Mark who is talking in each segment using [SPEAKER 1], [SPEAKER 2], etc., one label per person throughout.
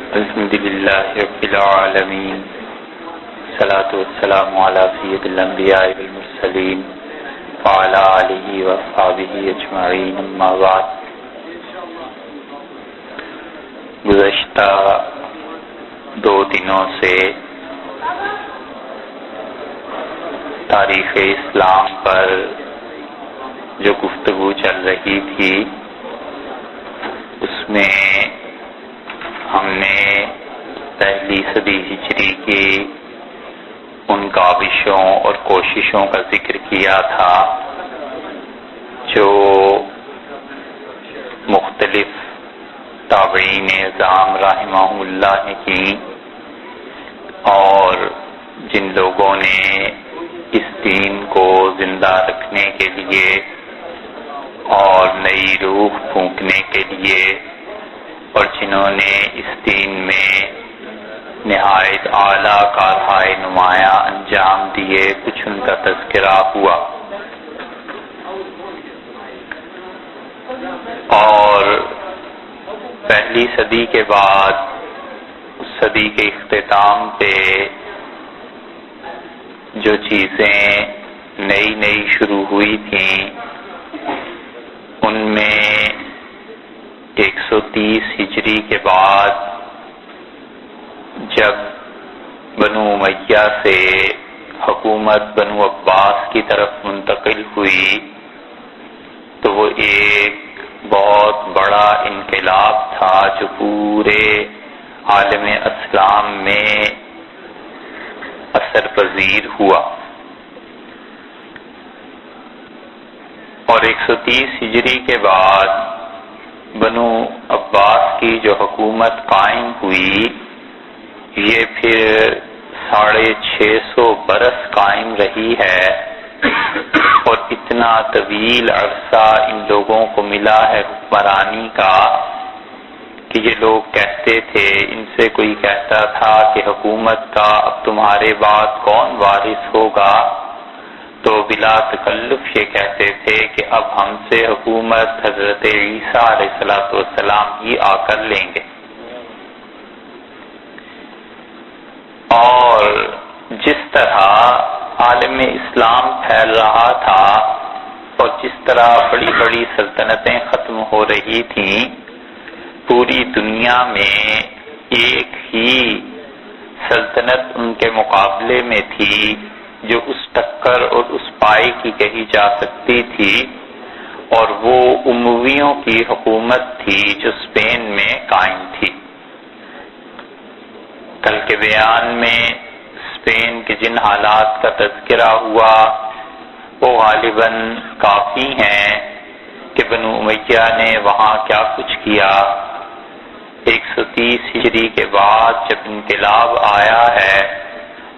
[SPEAKER 1] الحمد للہ رب العالمین الصلاۃ والسلام علی سید الانبیاء والمرسلین وعلی آلہ واصحابہ اجمعین، اما بعد۔ گزشتہ 2 دنوں سے تاریخ اسلام پر جو گفتگو چل رہی تھی اس میں ہم نے پہلی صدی ہجری کی ان کاوشوں اور کوششوں کا ذکر کیا تھا جو مختلف تابعین اعظام رحمہ اللہ نے کی، اور جن لوگوں نے اس دین کو زندہ رکھنے کے لیے اور نئی روح پھونکنے کے لیے اور جنہوں نے اس دین میں نہایت اعلیٰ کارہائے نمایاں انجام دیے، کچھ ان کا تذکرہ ہوا۔ اور پہلی صدی کے بعد اس صدی کے اختتام پہ جو چیزیں نئی شروع ہوئی تھیں ان میں 130 ہجری کے بعد جب بنو امیہ سے حکومت بنو عباس کی طرف منتقل ہوئی تو وہ ایک بہت بڑا انقلاب تھا جو پورے عالم اسلام میں اثر پذیر ہوا، اور 130 ہجری کے بعد بنو عباس کی جو حکومت قائم ہوئی یہ پھر 650 برس قائم رہی ہے، اور اتنا طویل عرصہ ان لوگوں کو ملا ہے حکمرانی کا کہ یہ لوگ کہتے تھے، ان سے کوئی کہتا تھا کہ حکومت کا اب تمہارے بعد کون وارث ہوگا، تو بلا تکلف یہ کہتے تھے کہ اب ہم سے حکومت حضرت عیسیٰ علیہ السلام ہی آ کر لیں گے۔ اور جس طرح عالم اسلام پھیل رہا تھا اور جس طرح بڑی بڑی سلطنتیں ختم ہو رہی تھیں، پوری دنیا میں ایک ہی سلطنت ان کے مقابلے میں تھی جو اس ٹکر اور اس پائے کی کہی جا سکتی تھی، اور وہ امویوں کی حکومت تھی جو اسپین میں قائم تھی۔ کل کے بیان میں اسپین کے جن حالات کا تذکرہ ہوا وہ غالباً کافی ہیں کہ بنو امیہ نے وہاں کیا کچھ کیا۔ 130 ہجری کے بعد جب انقلاب آیا ہے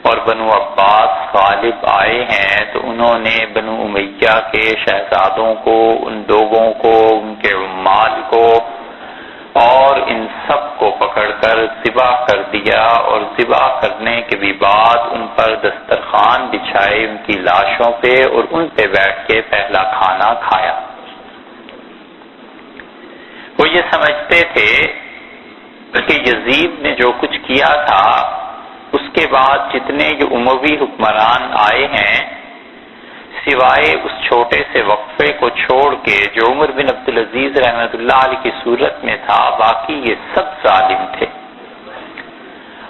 [SPEAKER 1] اور بنو عباس غالب آئے ہیں تو انہوں نے بنو امیہ کے شہزادوں کو، ان لوگوں کو، ان کے عمال کو اور ان سب کو پکڑ کر ذبح کر دیا، اور ذبح کرنے کے بھی بعد ان پر دسترخوان بچھائے ان کی لاشوں پہ، اور ان پہ بیٹھ کے پہلا کھانا کھایا۔ وہ یہ سمجھتے تھے کہ یزید نے جو کچھ کیا تھا اس کے بعد جتنے جو اموی حکمران آئے ہیں سوائے اس چھوٹے سے وقفے کو چھوڑ کے جو عمر بن عبدالعزیز رحمۃ اللہ علیہ کی صورت میں تھا، باقی یہ سب ظالم تھے۔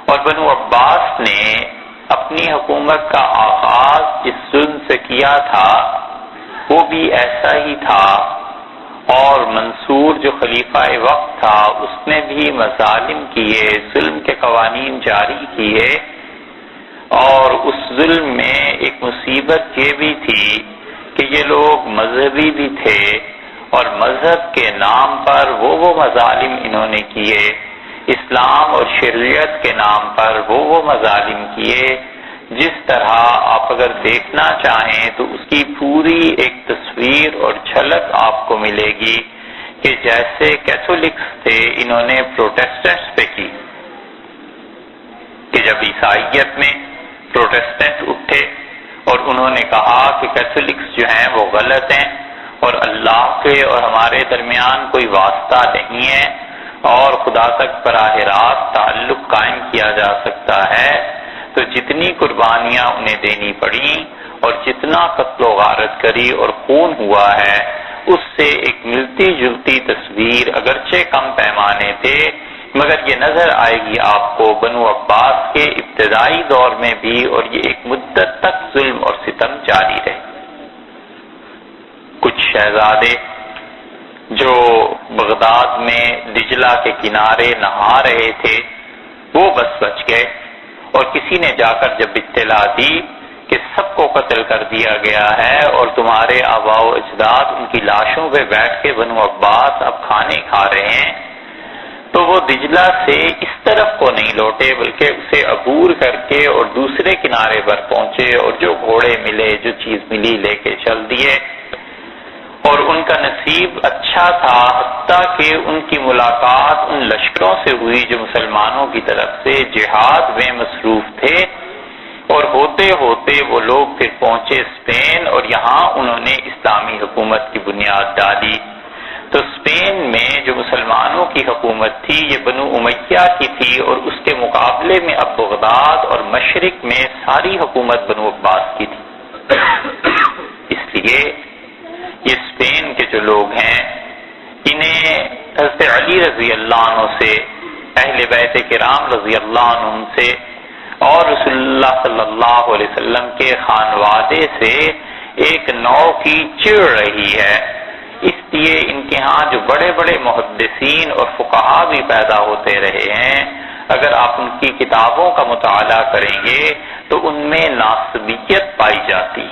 [SPEAKER 1] اور بنو عباس نے اپنی حکومت کا آغاز جس ظلم سے کیا تھا وہ بھی ایسا ہی تھا، اور منصور جو خلیفہ وقت تھا اس نے بھی مظالم کیے، ظلم کے قوانین جاری کیے، اور اس ظلم میں ایک مصیبت یہ بھی تھی کہ یہ لوگ مذہبی بھی تھے، اور مذہب کے نام پر وہ مظالم انہوں نے کیے، اسلام اور شریعت کے نام پر وہ مظالم کیے جس طرح آپ اگر دیکھنا چاہیں تو اس کی پوری ایک تصویر اور جھلک آپ کو ملے گی کہ جیسے کیتھولکس تھے انہوں نے پروٹیسٹنٹس پہ کی، کہ جب عیسائیت میں پروٹیسٹنٹ اٹھے اور انہوں نے کہا کہ کیتھولکس جو ہیں وہ غلط ہیں اور اللہ کے اور ہمارے درمیان کوئی واسطہ نہیں ہے، اور خدا تک براہ راست تعلق قائم کیا جا سکتا ہے تو جتنی قربانیاں انہیں دینی پڑیں اور جتنا قتل و غارت کری اور خون ہوا ہے اس سے ایک ملتی جلتی تصویر اگرچہ کم پیمانے تھے مگر یہ نظر آئے گی آپ کو بنو عباس کے ابتدائی دور میں بھی اور یہ ایک مدت تک ظلم اور ستم جاری رہے۔ کچھ شہزادے جو بغداد میں دجلہ کے کنارے نہا رہے تھے وہ بس بچ گئے، اور کسی نے جا کر جب اطلاع دی کہ سب کو قتل کر دیا گیا ہے اور تمہارے آباء و اجداد ان کی لاشوں پہ بیٹھ کے بنو عباس اب کھانے کھا رہے ہیں، تو وہ دجلہ سے اس طرف کو نہیں لوٹے بلکہ اسے عبور کر کے اور دوسرے کنارے پر پہنچے اور جو گھوڑے ملے جو چیز ملی لے کے چل دیے، اور ان کا نصیب اچھا تھا حتیٰ کہ ان کی ملاقات ان لشکروں سے ہوئی جو مسلمانوں کی طرف سے جہاد میں مصروف تھے، اور ہوتے ہوتے وہ لوگ پھر پہنچے اسپین اور یہاں انہوں نے اسلامی حکومت کی بنیاد ڈالی۔ تو اسپین میں جو مسلمانوں کی حکومت تھی یہ بنو امیہ کی تھی، اور اس کے مقابلے میں اب بغداد اور مشرق میں ساری حکومت بنو عباس کی تھی۔ اس لیے یہ اسپین کے جو لوگ ہیں انہیں حضرت علی رضی اللہ عنہ سے، اہل بیت کرام رضی اللہ عنہم سے اور رسول اللہ صلی اللہ علیہ وسلم کے خانوادے سے ایک نوع کی چڑ رہی ہے، اس لیے ان کے ہاں جو بڑے بڑے محدثین اور فقہا بھی پیدا ہوتے رہے ہیں اگر آپ ان کی کتابوں کا مطالعہ کریں گے تو ان میں ناصبیت پائی جاتی۔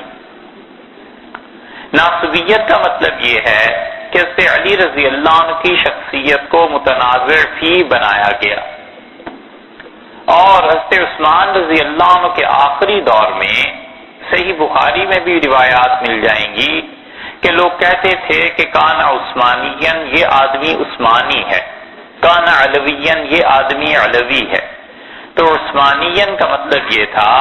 [SPEAKER 1] ناصبیت کا مطلب یہ ہے کہ حضرت علی رضی اللہ عنہ کی شخصیت کو متنازع فی بنایا گیا، اور حضرت عثمان رضی اللہ عنہ کے آخری دور میں صحیح بخاری میں بھی روایات مل جائیں گی کہ لوگ کہتے تھے کہ کان عثمانین یہ آدمی عثمانی ہے، کان علوین یہ آدمی علوی ہے۔ تو عثمانین کا مطلب یہ تھا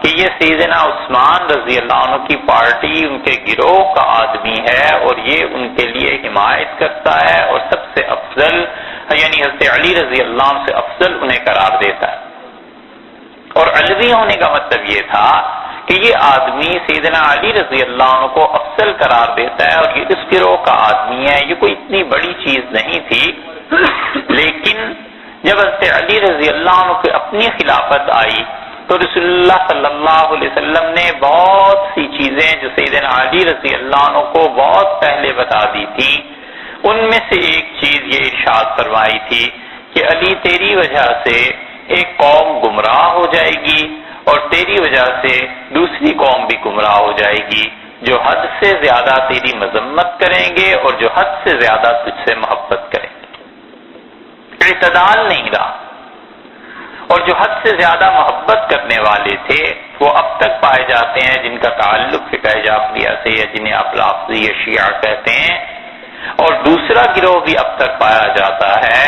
[SPEAKER 1] کہ یہ سیدنا عثمان رضی اللہ عنہ کی پارٹی ان کے گروہ کا آدمی ہے اور یہ ان کے لیے حمایت کرتا ہے اور سب سے افضل یعنی حضرت علی رضی اللہ عنہ سے افضل انہیں قرار دیتا ہے۔ اور علوی ہونے کا مطلب یہ تھا کہ یہ آدمی سیدنا علی رضی اللہ عنہ کو افضل قرار دیتا ہے اور یہ اس گروہ کا آدمی ہے۔ یہ کوئی اتنی بڑی چیز نہیں تھی، لیکن جب حضرت علی رضی اللہ عنہ کی اپنی خلافت آئی تو رسول اللہ صلی اللہ علیہ وسلم نے بہت سی چیزیں جو سیدنا علی رضی اللہ عنہ کو بہت پہلے بتا دی تھی، ان میں سے ایک چیز یہ ارشاد فرمائی تھی کہ علی تیری وجہ سے ایک قوم گمراہ ہو جائے گی اور تیری وجہ سے دوسری قوم بھی گمراہ ہو جائے گی، جو حد سے زیادہ تیری مذمت کریں گے اور جو حد سے زیادہ تجھ سے محبت کریں گے۔ اعتدال نہیں رہا، اور جو حد سے زیادہ محبت کرنے والے تھے وہ اب تک پائے جاتے ہیں جن کا تعلق فقہ جعفریہ سے یا جنہیں آپ رافضی یا شیعہ کہتے ہیں، اور دوسرا گروہ بھی اب تک پایا جاتا ہے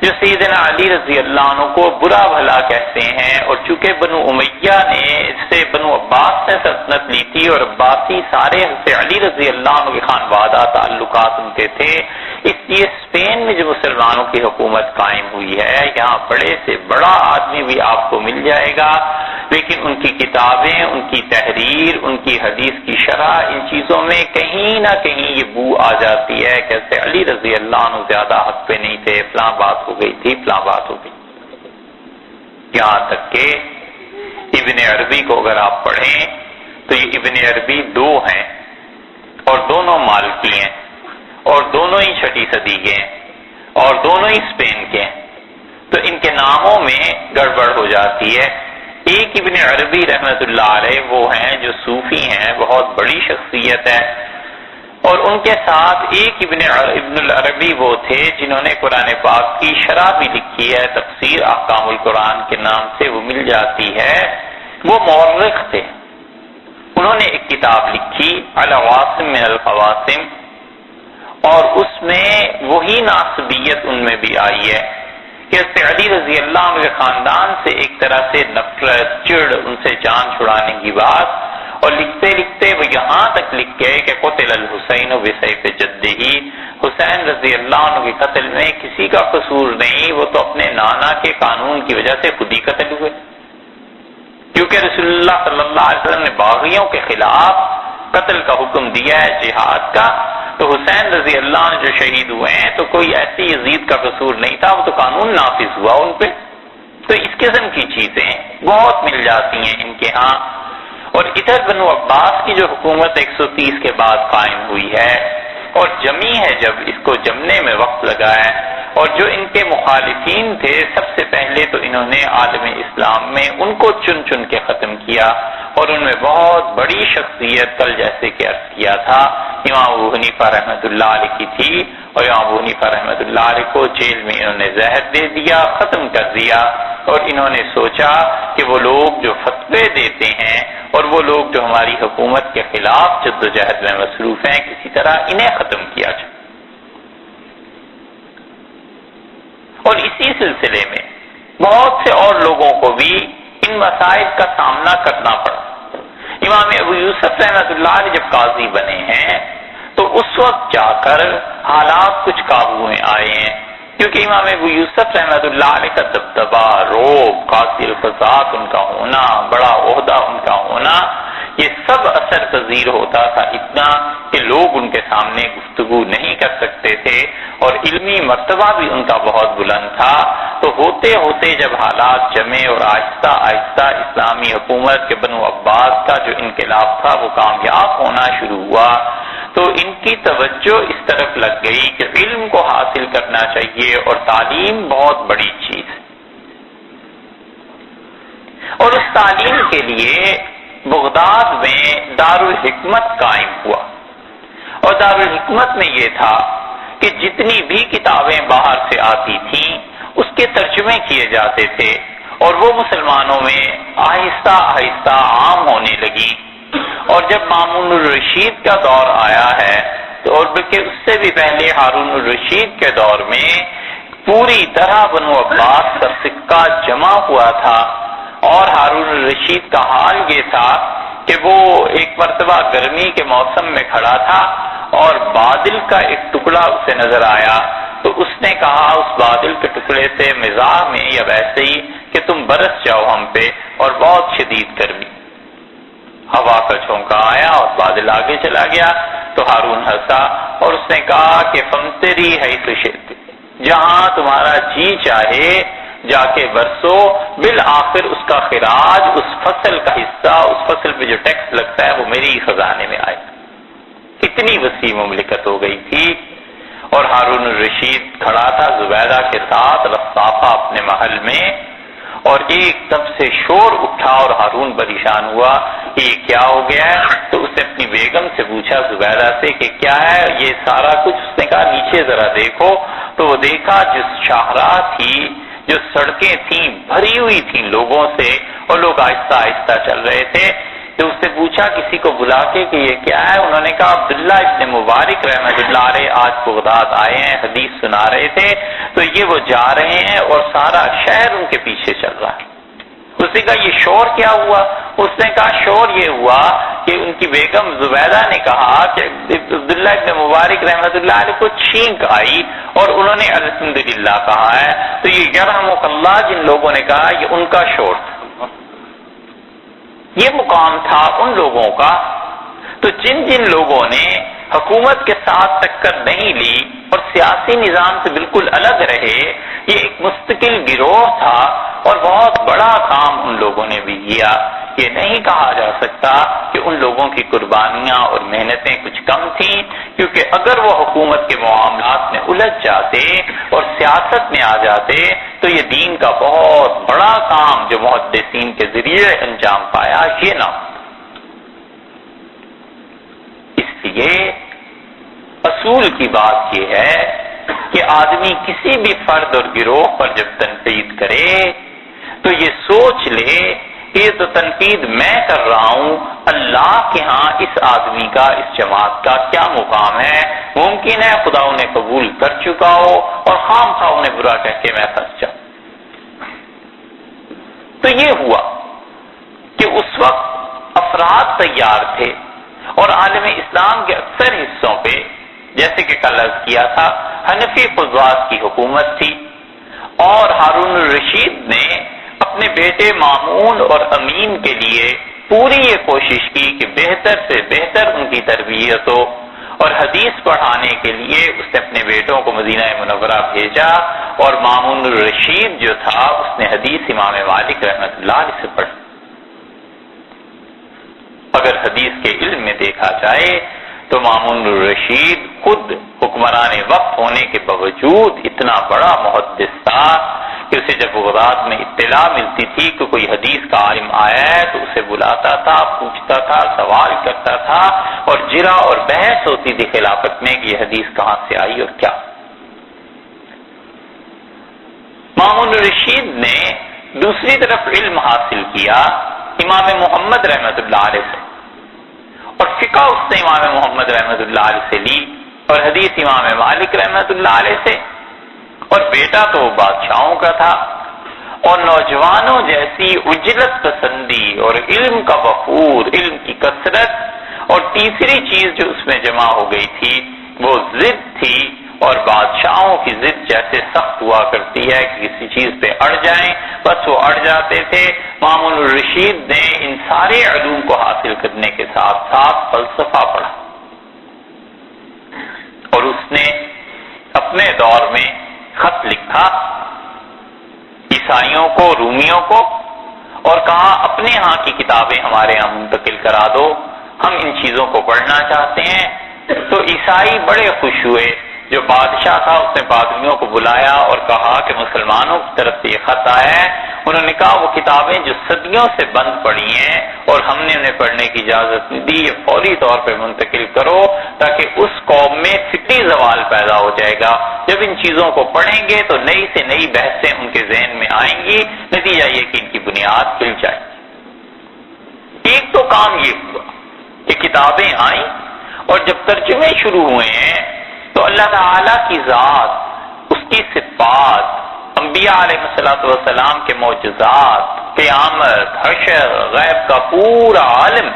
[SPEAKER 1] جو سیدنا علی رضی اللہ عنہ کو برا بھلا کہتے ہیں، اور چونکہ بنو امیہ نے اس سے بنو عباس نے سلطنت لی تھی اور عباسی سارے حضرت علی رضی اللہ عنہ کے خانوادہ تعلقات ان کے تھے، اس لیے اسپین میں جو مسلمانوں کی حکومت قائم ہوئی ہے یہاں بڑے سے بڑا آدمی بھی آپ کو مل جائے گا، لیکن ان کی کتابیں، ان کی تحریر، ان کی حدیث کی شرح، ان چیزوں میں کہیں نہ کہیں یہ بو آ جاتی ہے کہ حضرت علی رضی اللہ عنہ زیادہ حق پہ نہیں تھے، فلاں بات ہو گئی تھی، فلاں بات ہو گئی۔ یہاں تک کہ ابن عربی کو اگر آپ پڑھیں تو یہ ابن عربی دو ہیں اور دونوں مالکی ہیں اور دونوں ہی 6 صدی کے ہیں اور دونوں ہی اسپین کے ہیں، تو ان کے ناموں میں گڑبڑ ہو جاتی ہے۔ ایک ابن عربی رحمت اللہ علیہ وہ ہیں جو صوفی ہیں، بہت بڑی شخصیت ہے، اور ان کے ساتھ ایک ابن العربی وہ تھے جنہوں نے قرآن پاک کی شرح بھی لکھی ہے، تفسیر احکام القرآن کے نام سے وہ مل جاتی ہے، وہ مورخ تھے۔ انہوں نے ایک کتاب لکھی العواصم من القواسم، اور اس میں وہی ناصبیت ان میں بھی آئی ہے کہ حضرت علی رضی اللہ عنہ کے خاندان سے ایک طرح سے نفرت، چڑ، ان سے جان چھڑانے کی بات، اور لکھتے لکھتے وہ یہاں تک لکھ گئے کہ قتل الحسین بسیف جدہ، حسین رضی اللہ عنہ کے قتل میں کسی کا قصور نہیں، وہ تو اپنے نانا کے قانون کی وجہ سے خود ہی قتل ہوئے، کیونکہ رسول اللہ صلی اللہ علیہ وسلم نے باغیوں کے خلاف قتل کا حکم دیا ہے جہاد کا، تو حسین رضی اللہ عنہ جو شہید ہوئے ہیں تو کوئی ایسی یزید کا قصور نہیں تھا، وہ تو قانون نافذ ہوا ان پہ۔ تو اس قسم کی چیزیں بہت مل جاتی ہیں ان کے ہاں۔ اور ادھر بنو عباس کی جو حکومت 130 کے بعد قائم ہوئی ہے اور جمی ہے، جب اس کو جمنے میں وقت لگا ہے، اور جو ان کے مخالفین تھے سب سے پہلے تو انہوں نے عالم اسلام میں ان کو چن چن کے ختم کیا، اور ان میں بہت بڑی شخصیت کل جیسے کہ عرض کیا تھا امام ابو حنیفہ رحمۃ اللہ علیہ کی تھی، اور امام ابو حنیفہ رحمۃ اللہ علیہ کو جیل میں انہوں نے زہر دے دیا، ختم کر دیا، اور انہوں نے سوچا کہ وہ لوگ جو فتوے دیتے ہیں اور وہ لوگ جو ہماری حکومت کے خلاف جدوجہد میں مصروف ہیں کسی طرح انہیں ختم کیا جائے۔ اور اسی سلسلے میں بہت سے اور لوگوں کو بھی ان مسائل کا سامنا کرنا پڑا۔ امام ابو یوسف رحمۃ اللہ علیہ جب قاضی بنے ہیں تو اس وقت جا کر حالات کچھ قابو میں آئے ہیں، کیونکہ امام ابو یوسف رحمۃ اللہ علیہ کا دبدبا، روب، قاضی القضات ان کا ہونا، بڑا عہدہ ان کا ہونا، یہ سب اثر پذیر ہوتا تھا اتنا کہ لوگ ان کے سامنے گفتگو نہیں کر سکتے تھے، اور علمی مرتبہ بھی ان کا بہت بلند تھا۔ تو ہوتے ہوتے جب حالات جمے اور آہستہ آہستہ اسلامی حکومت کے بنو عباس کا جو انقلاب تھا وہ کامیاب ہونا شروع ہوا، تو ان کی توجہ اس طرف لگ گئی کہ علم کو حاصل کرنا چاہیے، اور تعلیم بہت بڑی چیز ہے، اور اس تعلیم کے لیے بغداد میں دارالحکمت قائم ہوا، اور دارالحکمت میں یہ تھا کہ جتنی بھی کتابیں باہر سے آتی تھیں اس کے ترجمے کیے جاتے تھے، اور وہ مسلمانوں میں آہستہ آہستہ عام ہونے لگی۔ اور جب مامون الرشید کا دور آیا ہے تو اور بلکہ اس سے بھی پہلے ہارون الرشید کے دور میں پوری طرح بنو عباس کا سکہ جمع ہوا تھا، اور ہارون الرشید کا حال یہ تھا کہ وہ ایک مرتبہ گرمی کے موسم میں کھڑا تھا اور بادل کا ایک ٹکڑا اسے نظر آیا، تو اس نے کہا اس بادل کے ٹکڑے سے مزاح میں یا ویسے ہی کہ تم برس جاؤ ہم پہ، اور بہت شدید گرمی، ہوا کا جھونکا آیا اور بادل آگے چلا گیا، تو ہارون ہنسا اور اس نے کہا کہ فمتری حیث شئت، جہاں تمہارا جی چاہے جا کے برسو، بالآخر اس کا خراج، اس فصل کا حصہ، اس فصل پہ جو ٹیکس لگتا ہے وہ میری خزانے میں آئے۔ اتنی وسیع مملکت ہو گئی تھی، اور ہارون الرشید کھڑا تھا زبیدہ کے ساتھ رصافہ اپنے محل میں، اور ایک دم سے شور اٹھا اور ہارون پریشان ہوا کہ یہ کیا ہو گیا ہے، تو اس نے اپنی بیگم سے پوچھا زبیدہ سے کہ کیا ہے یہ سارا کچھ، اس نے کہا نیچے ذرا دیکھو، تو وہ دیکھا جس شاہراہ تھی، جو سڑکیں تھیں بھری ہوئی تھیں لوگوں سے اور لوگ آہستہ آہستہ چل رہے تھے، تو اس سے پوچھا کسی کو بلا کے کہ یہ کیا ہے، انہوں نے کہا عبداللہ ابن مبارک رحمۃ اللہ علیہ آج بغداد آئے ہیں، حدیث سنا رہے تھے، تو یہ وہ جا رہے ہیں اور سارا شہر ان کے پیچھے چل رہا ہے۔ اس نے کہا یہ شور کیا ہوا؟ اس نے کہا شور یہ ہوا کہ ان کی بیگم زبیدہ نے کہا کہ عبداللہ ابن مبارک رحمۃ اللہ علیہ کو چھینک آئی اور انہوں نے الحمدللہ کہا ہے، تو یہ یرحمک اللہ جن لوگوں نے کہا یہ ان کا شور تھا، یہ مقام تھا ان لوگوں کا۔ تو جن جن لوگوں نے حکومت کے ساتھ ٹکر نہیں لی اور سیاسی نظام سے بالکل الگ رہے، یہ ایک مستقل گروہ تھا اور بہت بڑا کام ان لوگوں نے بھی کیا۔ یہ نہیں کہا جا سکتا کہ ان لوگوں کی قربانیاں اور محنتیں کچھ کم تھیں، کیونکہ اگر وہ حکومت کے معاملات میں الجھ جاتے اور سیاست میں آ جاتے تو یہ دین کا بہت بڑا کام جو محدثین کے ذریعے انجام پایا یہ نہ ہوتا۔ اس لیے اصول کی بات یہ ہے کہ آدمی کسی بھی فرد اور گروہ پر جب تنقید کرے تو یہ سوچ لے کہ یہ تو تنقید میں کر رہا ہوں، اللہ کے ہاں اس آدمی کا، اس جماعت کا کیا مقام ہے، ممکن ہے خدا انہیں قبول کر چکا ہو اور خام خواہ انہیں برا کہہ کے میں پھنس جاؤں۔ تو یہ ہوا کہ اس وقت افراد تیار تھے اور عالم اسلام کے اکثر حصوں پہ جیسے کہ کل عرض کیا تھا حنفی قضات کی حکومت تھی، اور ہارون الرشید نے اپنے بیٹے مامون اور امین کے لیے پوری یہ کوشش کی کہ بہتر سے بہتر ان کی تربیت ہو، اور حدیث پڑھانے کے لیے اس نے اپنے بیٹوں کو مدینہ منورہ بھیجا، اور مامون الرشید جو تھا اس نے حدیث امام مالک رحمۃ اللہ علیہ سے پڑھی۔ اگر حدیث کے علم میں دیکھا جائے تو مامون الرشید خود حکمران وقت ہونے کے باوجود اتنا بڑا محدث تھا کہ اسے جب بغداد میں اطلاع ملتی تھی کہ کوئی حدیث کا عالم آیا ہے تو اسے بلاتا تھا، پوچھتا تھا، سوال کرتا تھا، اور جرا اور بحث ہوتی تھی خلافت میں کہ یہ حدیث کہاں سے آئی اور کیا۔ مامون الرشید نے دوسری طرف علم حاصل کیا امام محمد رحمۃ اللہ علیہ سے، اور فقہ اس نے امام محمد رحمۃ اللہ علیہ سے لی، اور حدیث امام مالک رحمۃ اللہ علیہ سے، اور بیٹا تو بادشاہوں کا تھا، اور نوجوانوں جیسی عجلت پسندی اور علم کا وفور، علم کی کثرت، اور تیسری چیز جو اس میں جمع ہو گئی تھی وہ ضد تھی، اور بادشاہوں کی ضد جیسے سخت ہوا کرتی ہے کہ کسی چیز پہ اڑ جائیں بس وہ اڑ جاتے تھے۔ مامون الرشید نے ان سارے علوم کو حاصل کرنے کے ساتھ ساتھ فلسفہ پڑھا، اور اس نے اپنے دور میں خط لکھا عیسائیوں کو، رومیوں کو، اور کہا اپنے ہاں کی کتابیں ہمارے ہاں منتقل کرا دو، ہم ان چیزوں کو پڑھنا چاہتے ہیں۔ تو عیسائی بڑے خوش ہوئے، جو بادشاہ تھا اس نے پادریوں کو بلایا اور کہا کہ مسلمانوں کی طرف سے یہ خط آیا ہے۔ انہوں نے کہا وہ کتابیں جو صدیوں سے بند پڑی ہیں اور ہم نے انہیں پڑھنے کی اجازت نہیں دی، یہ فوری طور پہ منتقل کرو تاکہ اس قوم میں فکری زوال پیدا ہو جائے گا۔ جب ان چیزوں کو پڑھیں گے تو نئی سے نئی بحثیں ان کے ذہن میں آئیں گی، نتیجہ یہ کہ ان کی بنیاد ہل جائے۔ ایک تو کام یہ ہوا کہ کتابیں آئیں، اور جب ترجمے شروع ہوئے ہیں تو اللہ تعالی کی ذات، اس کی صفات، انبیاء علیہ السلام کے معجزات، قیامت، حشر، غیب کا پورا عالم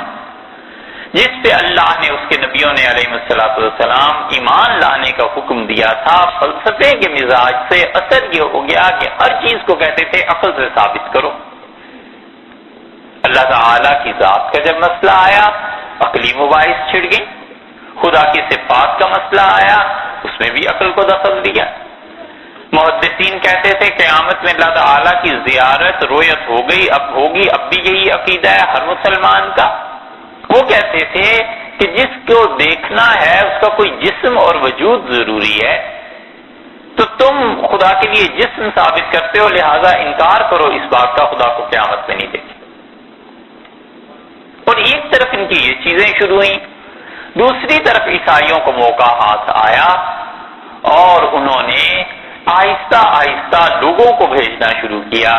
[SPEAKER 1] جس پہ اللہ نے اس کے نبیوں نے علیہ السلام ایمان لانے کا حکم دیا تھا، فلسفے کے مزاج سے اثر یہ ہو گیا کہ ہر چیز کو کہتے تھے عقل سے ثابت کرو۔ اللہ تعالی کی ذات کا جب مسئلہ آیا عقلی مباحث چھڑ گئی، خدا کی صفات کا مسئلہ آیا اس میں بھی عقل کو دخل دیا۔ محدثین کہتے تھے قیامت میں اللہ تعالیٰ کی زیارت رویت ہو گئی، اب ہوگی، اب بھی یہی عقیدہ ہے ہر مسلمان کا۔ وہ کہتے تھے کہ جس کو دیکھنا ہے اس کا کوئی جسم اور وجود ضروری ہے، تو تم خدا کے لیے جسم ثابت کرتے ہو، لہذا انکار کرو اس بات کا خدا کو قیامت میں نہیں دیکھے۔ اور ایک طرف ان کی یہ چیزیں شروع ہوئیں، دوسری طرف عیسائیوں کو موقع ہاتھ آیا اور انہوں نے آہستہ آہستہ لوگوں کو بھیجنا شروع کیا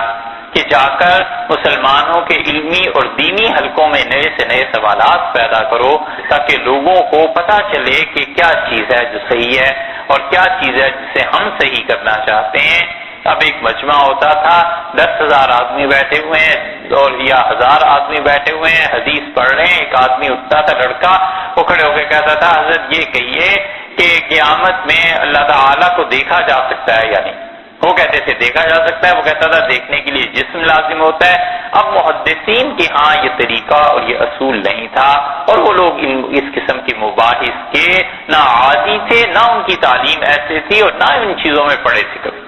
[SPEAKER 1] کہ جا کر مسلمانوں کے علمی اور دینی حلقوں میں نئے سے نئے سوالات پیدا کرو تاکہ لوگوں کو پتہ چلے کہ کیا چیز ہے جو صحیح ہے اور کیا چیز ہے جسے ہم صحیح کرنا چاہتے ہیں۔ اب ایک مجمع ہوتا تھا، 10,000 آدمی بیٹھے ہوئے ہیں اور یا 1000 آدمی بیٹھے ہوئے ہیں، حدیث پڑھ رہے ہیں، ایک آدمی اٹھتا تھا لڑکا، وہ کھڑے ہو کے کہتا تھا حضرت یہ کہیے کہ قیامت میں اللہ تعالیٰ کو دیکھا جا سکتا ہے یا نہیں؟ وہ کہتے تھے دیکھا جا سکتا ہے، وہ کہتا تھا دیکھنے کے لیے جسم لازم ہوتا ہے۔ اب محدثین کے ہاں یہ طریقہ اور یہ اصول نہیں تھا، اور وہ لوگ اس قسم کی مباحث کے نہ عادی تھے، نہ ان کی تعلیم ایسے تھی اور نہ ان چیزوں میں پڑے تھے کبھی۔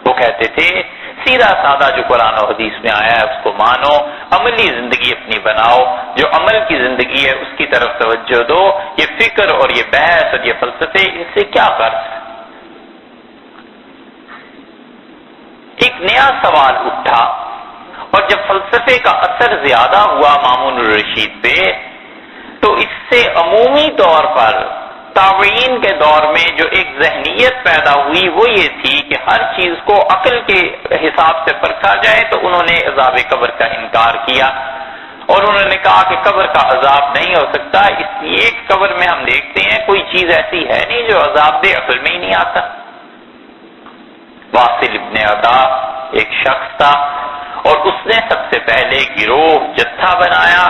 [SPEAKER 1] وہ کہتے تھے سیدھا سادہ جو قرآن و حدیث میں آیا ہے اس کو مانو، عملی زندگی اپنی بناؤ، جو عمل کی زندگی ہے اس کی طرف توجہ دو، یہ فکر اور یہ بحث اور یہ فلسفے ان سے کیا غرض ہے۔ ایک نیا سوال اٹھا، اور جب فلسفے کا اثر زیادہ ہوا مامون الرشید پہ تو اس سے عمومی طور پر تابعین کے دور میں جو ایک ذہنیت پیدا ہوئی وہ یہ تھی کہ ہر چیز کو عقل کے حساب سے پرکھا جائے، تو انہوں نے عذاب قبر کا انکار کیا اور انہوں نے کہا کہ قبر کا عذاب نہیں ہو سکتا، اس لیے قبر میں ہم دیکھتے ہیں کوئی چیز ایسی ہے نہیں جو عذاب دے، عقل میں ہی نہیں آتا۔ واصل ابن عطا ایک شخص تھا اور اس نے سب سے پہلے گروہ جتھا بنایا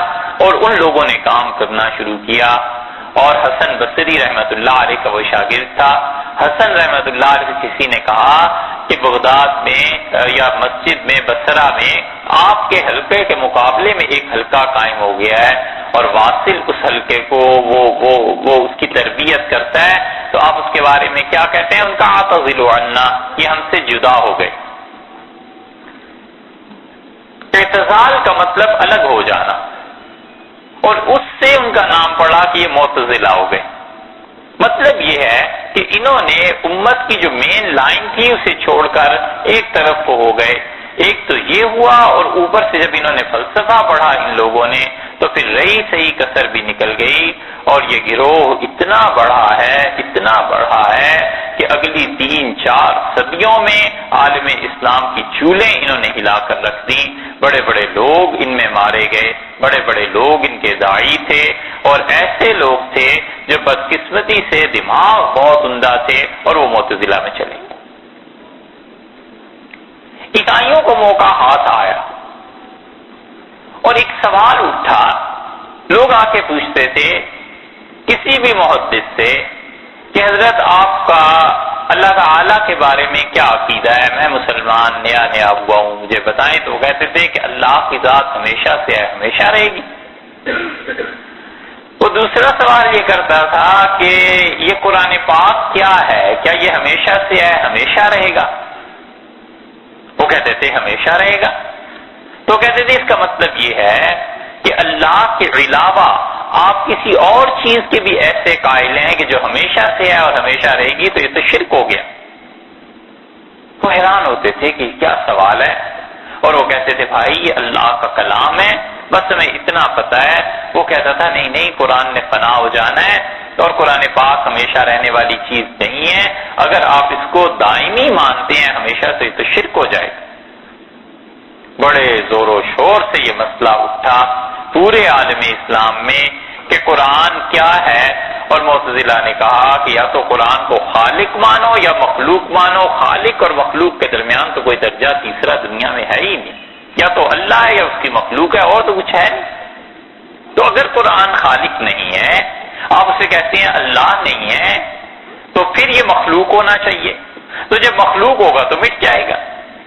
[SPEAKER 1] اور ان لوگوں نے کام کرنا شروع کیا، اور حسن بصری رحمۃ اللہ علیہ کا وہ شاگرد تھا. حسن رحمۃ اللہ علیہ کسی نے کہا کہ بغداد میں یا مسجد میں بصرہ میں آپ کے حلقے کے مقابلے میں ایک حلقہ قائم ہو گیا ہے اور واصل اس حلقے کو وہ اس کی تربیت کرتا ہے, تو آپ اس کے بارے میں کیا کہتے ہیں؟ ان کا اعتزلوا عنا, یہ ہم سے جدا ہو گئے. اعتزال کا مطلب الگ ہو جانا, اور اس سے ان کا نام پڑا کہ یہ معتزلہ ہو گئے. مطلب یہ ہے کہ انہوں نے امت کی جو مین لائن تھی اسے چھوڑ کر ایک طرف کو ہو گئے. ایک تو یہ ہوا, اور اوپر سے جب انہوں نے فلسفہ پڑھا ان لوگوں نے تو پھر رہی صحیح کسر بھی نکل گئی, اور یہ گروہ اتنا بڑا ہے کہ اگلی 3-4 صدیوں میں عالم اسلام کی چولیں انہوں نے ہلا کر رکھ دی. بڑے بڑے لوگ ان میں مارے گئے, بڑے بڑے لوگ ان کے داعی تھے, اور ایسے لوگ تھے جو بدقسمتی سے دماغ بہت عمدہ تھے اور وہ معتزلہ میں چلے. عیسائیوں کو موقع ہاتھ آیا اور ایک سوال اٹھا. لوگ آ کے پوچھتے تھے کسی بھی محدث سے کہ حضرت آپ کا اللہ تعالی کے بارے میں کیا عقیدہ ہے؟ میں مسلمان نیا ہوا ہوں, مجھے بتائیں. تو وہ کہتے تھے کہ اللہ کی ذات ہمیشہ سے ہے, ہمیشہ رہے گی. وہ دوسرا سوال یہ کرتا تھا کہ یہ قرآن پاک کیا ہے, کیا یہ ہمیشہ سے ہے, ہمیشہ رہے گا؟ وہ کہتے تھے ہمیشہ رہے گا. تو کہتے تھے اس کا مطلب یہ ہے کہ اللہ کے علاوہ آپ کسی اور چیز کے بھی ایسے قائل ہیں کہ جو ہمیشہ سے ہے اور ہمیشہ رہے گی, تو یہ تو شرک ہو گیا. وہ حیران ہوتے تھے کہ کیا سوال ہے, اور وہ کہتے تھے بھائی یہ اللہ کا کلام ہے, بس ہمیں اتنا پتا ہے. وہ کہتا تھا نہیں قرآن نے فنا ہو جانا ہے, اور قرآن پاک ہمیشہ رہنے والی چیز نہیں ہے. اگر آپ اس کو دائمی مانتے ہیں ہمیشہ, تو یہ تو شرک ہو جائے گا. بڑے زور و شور سے یہ مسئلہ اٹھا پورے عالم اسلام میں کہ قرآن کیا ہے, اور معتزلہ نے کہا کہ یا تو قرآن کو خالق مانو یا مخلوق مانو. خالق اور مخلوق کے درمیان تو کوئی درجہ تیسرا دنیا میں ہے ہی نہیں, یا تو اللہ ہے یا اس کی مخلوق ہے, اور تو کچھ ہے نہیں. تو اگر قرآن خالق نہیں ہے, آپ اسے کہتے ہیں اللہ نہیں ہے, تو پھر یہ مخلوق ہونا چاہیے. تو جب مخلوق ہوگا تو مٹ جائے گا.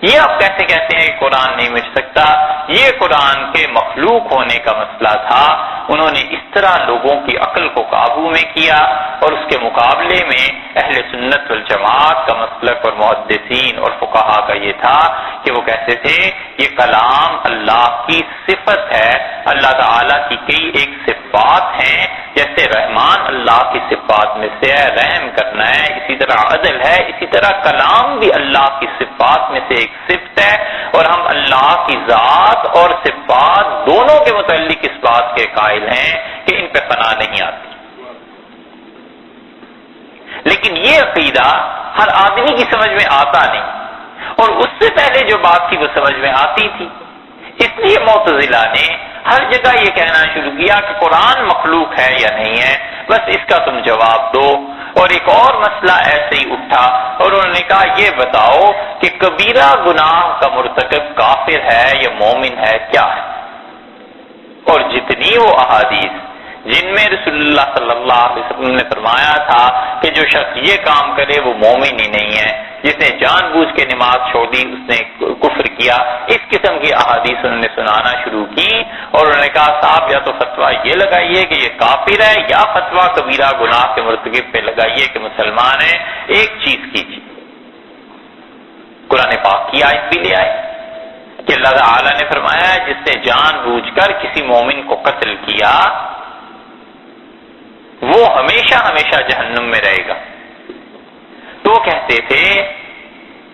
[SPEAKER 1] یہ آپ کیسے کہتے ہیں کہ قرآن نہیں مٹ سکتا؟ یہ قرآن کے مخلوق ہونے کا مسئلہ تھا. انہوں نے اس طرح لوگوں کی عقل کو قابو میں کیا, اور اس کے مقابلے میں اہل سنت والجماعت کا مسلک اور محدثین اور فقہا کا یہ تھا کہ وہ کہتے تھے یہ کلام اللہ کی صفت ہے. اللہ تعالیٰ کی کئی ایک صفات ہیں, جیسے رحمان اللہ کی صفات میں سے ہے, رحم کرنا ہے, اسی طرح عدل ہے, اسی طرح کلام بھی اللہ کی صفات میں سے ایک صفت ہے. اور ہم اللہ کی ذات اور صفات دونوں کے متعلق اس بات کے قائل ہیں کہ ان پہ فنا نہیں آتی. لیکن یہ عقیدہ ہر آدمی کی سمجھ میں آتا نہیں, اور اس سے پہلے جو بات تھی وہ سمجھ میں آتی تھی. اس لیے معتزلہ نے ہر جگہ یہ کہنا شروع کیا کہ قرآن مخلوق ہے یا نہیں ہے, بس اس کا تم جواب دو. اور ایک اور مسئلہ ایسے ہی اٹھا, اور انہوں نے کہا یہ بتاؤ کہ کبیرہ گناہ کا مرتکب کافر ہے یا مومن ہے, کیا ہے؟ اور جتنی وہ احادیث جن میں رسول اللہ صلی اللہ علیہ وسلم نے فرمایا تھا کہ جو شخص یہ کام کرے وہ مومن ہی نہیں ہے, جس نے جان بوجھ کے نماز چھوڑ دی اس نے کفر کیا, اس قسم کی احادیث انہوں نے سنانا شروع کی. اور انہوں نے کہا صاحب یا تو فتویٰ یہ لگائیے کہ یہ کافر ہے, یا فتویٰ کبیرہ گناہ کے مرتکب پہ لگائیے کہ مسلمان ہے. ایک چیز کیجیے, قرآن پاک کی آیت بھی لے آئے کہ اللہ تعالی نے فرمایا جس نے جان بوجھ کر کسی مومن کو قتل کیا وہ ہمیشہ ہمیشہ جہنم میں رہے گا. تو وہ کہتے تھے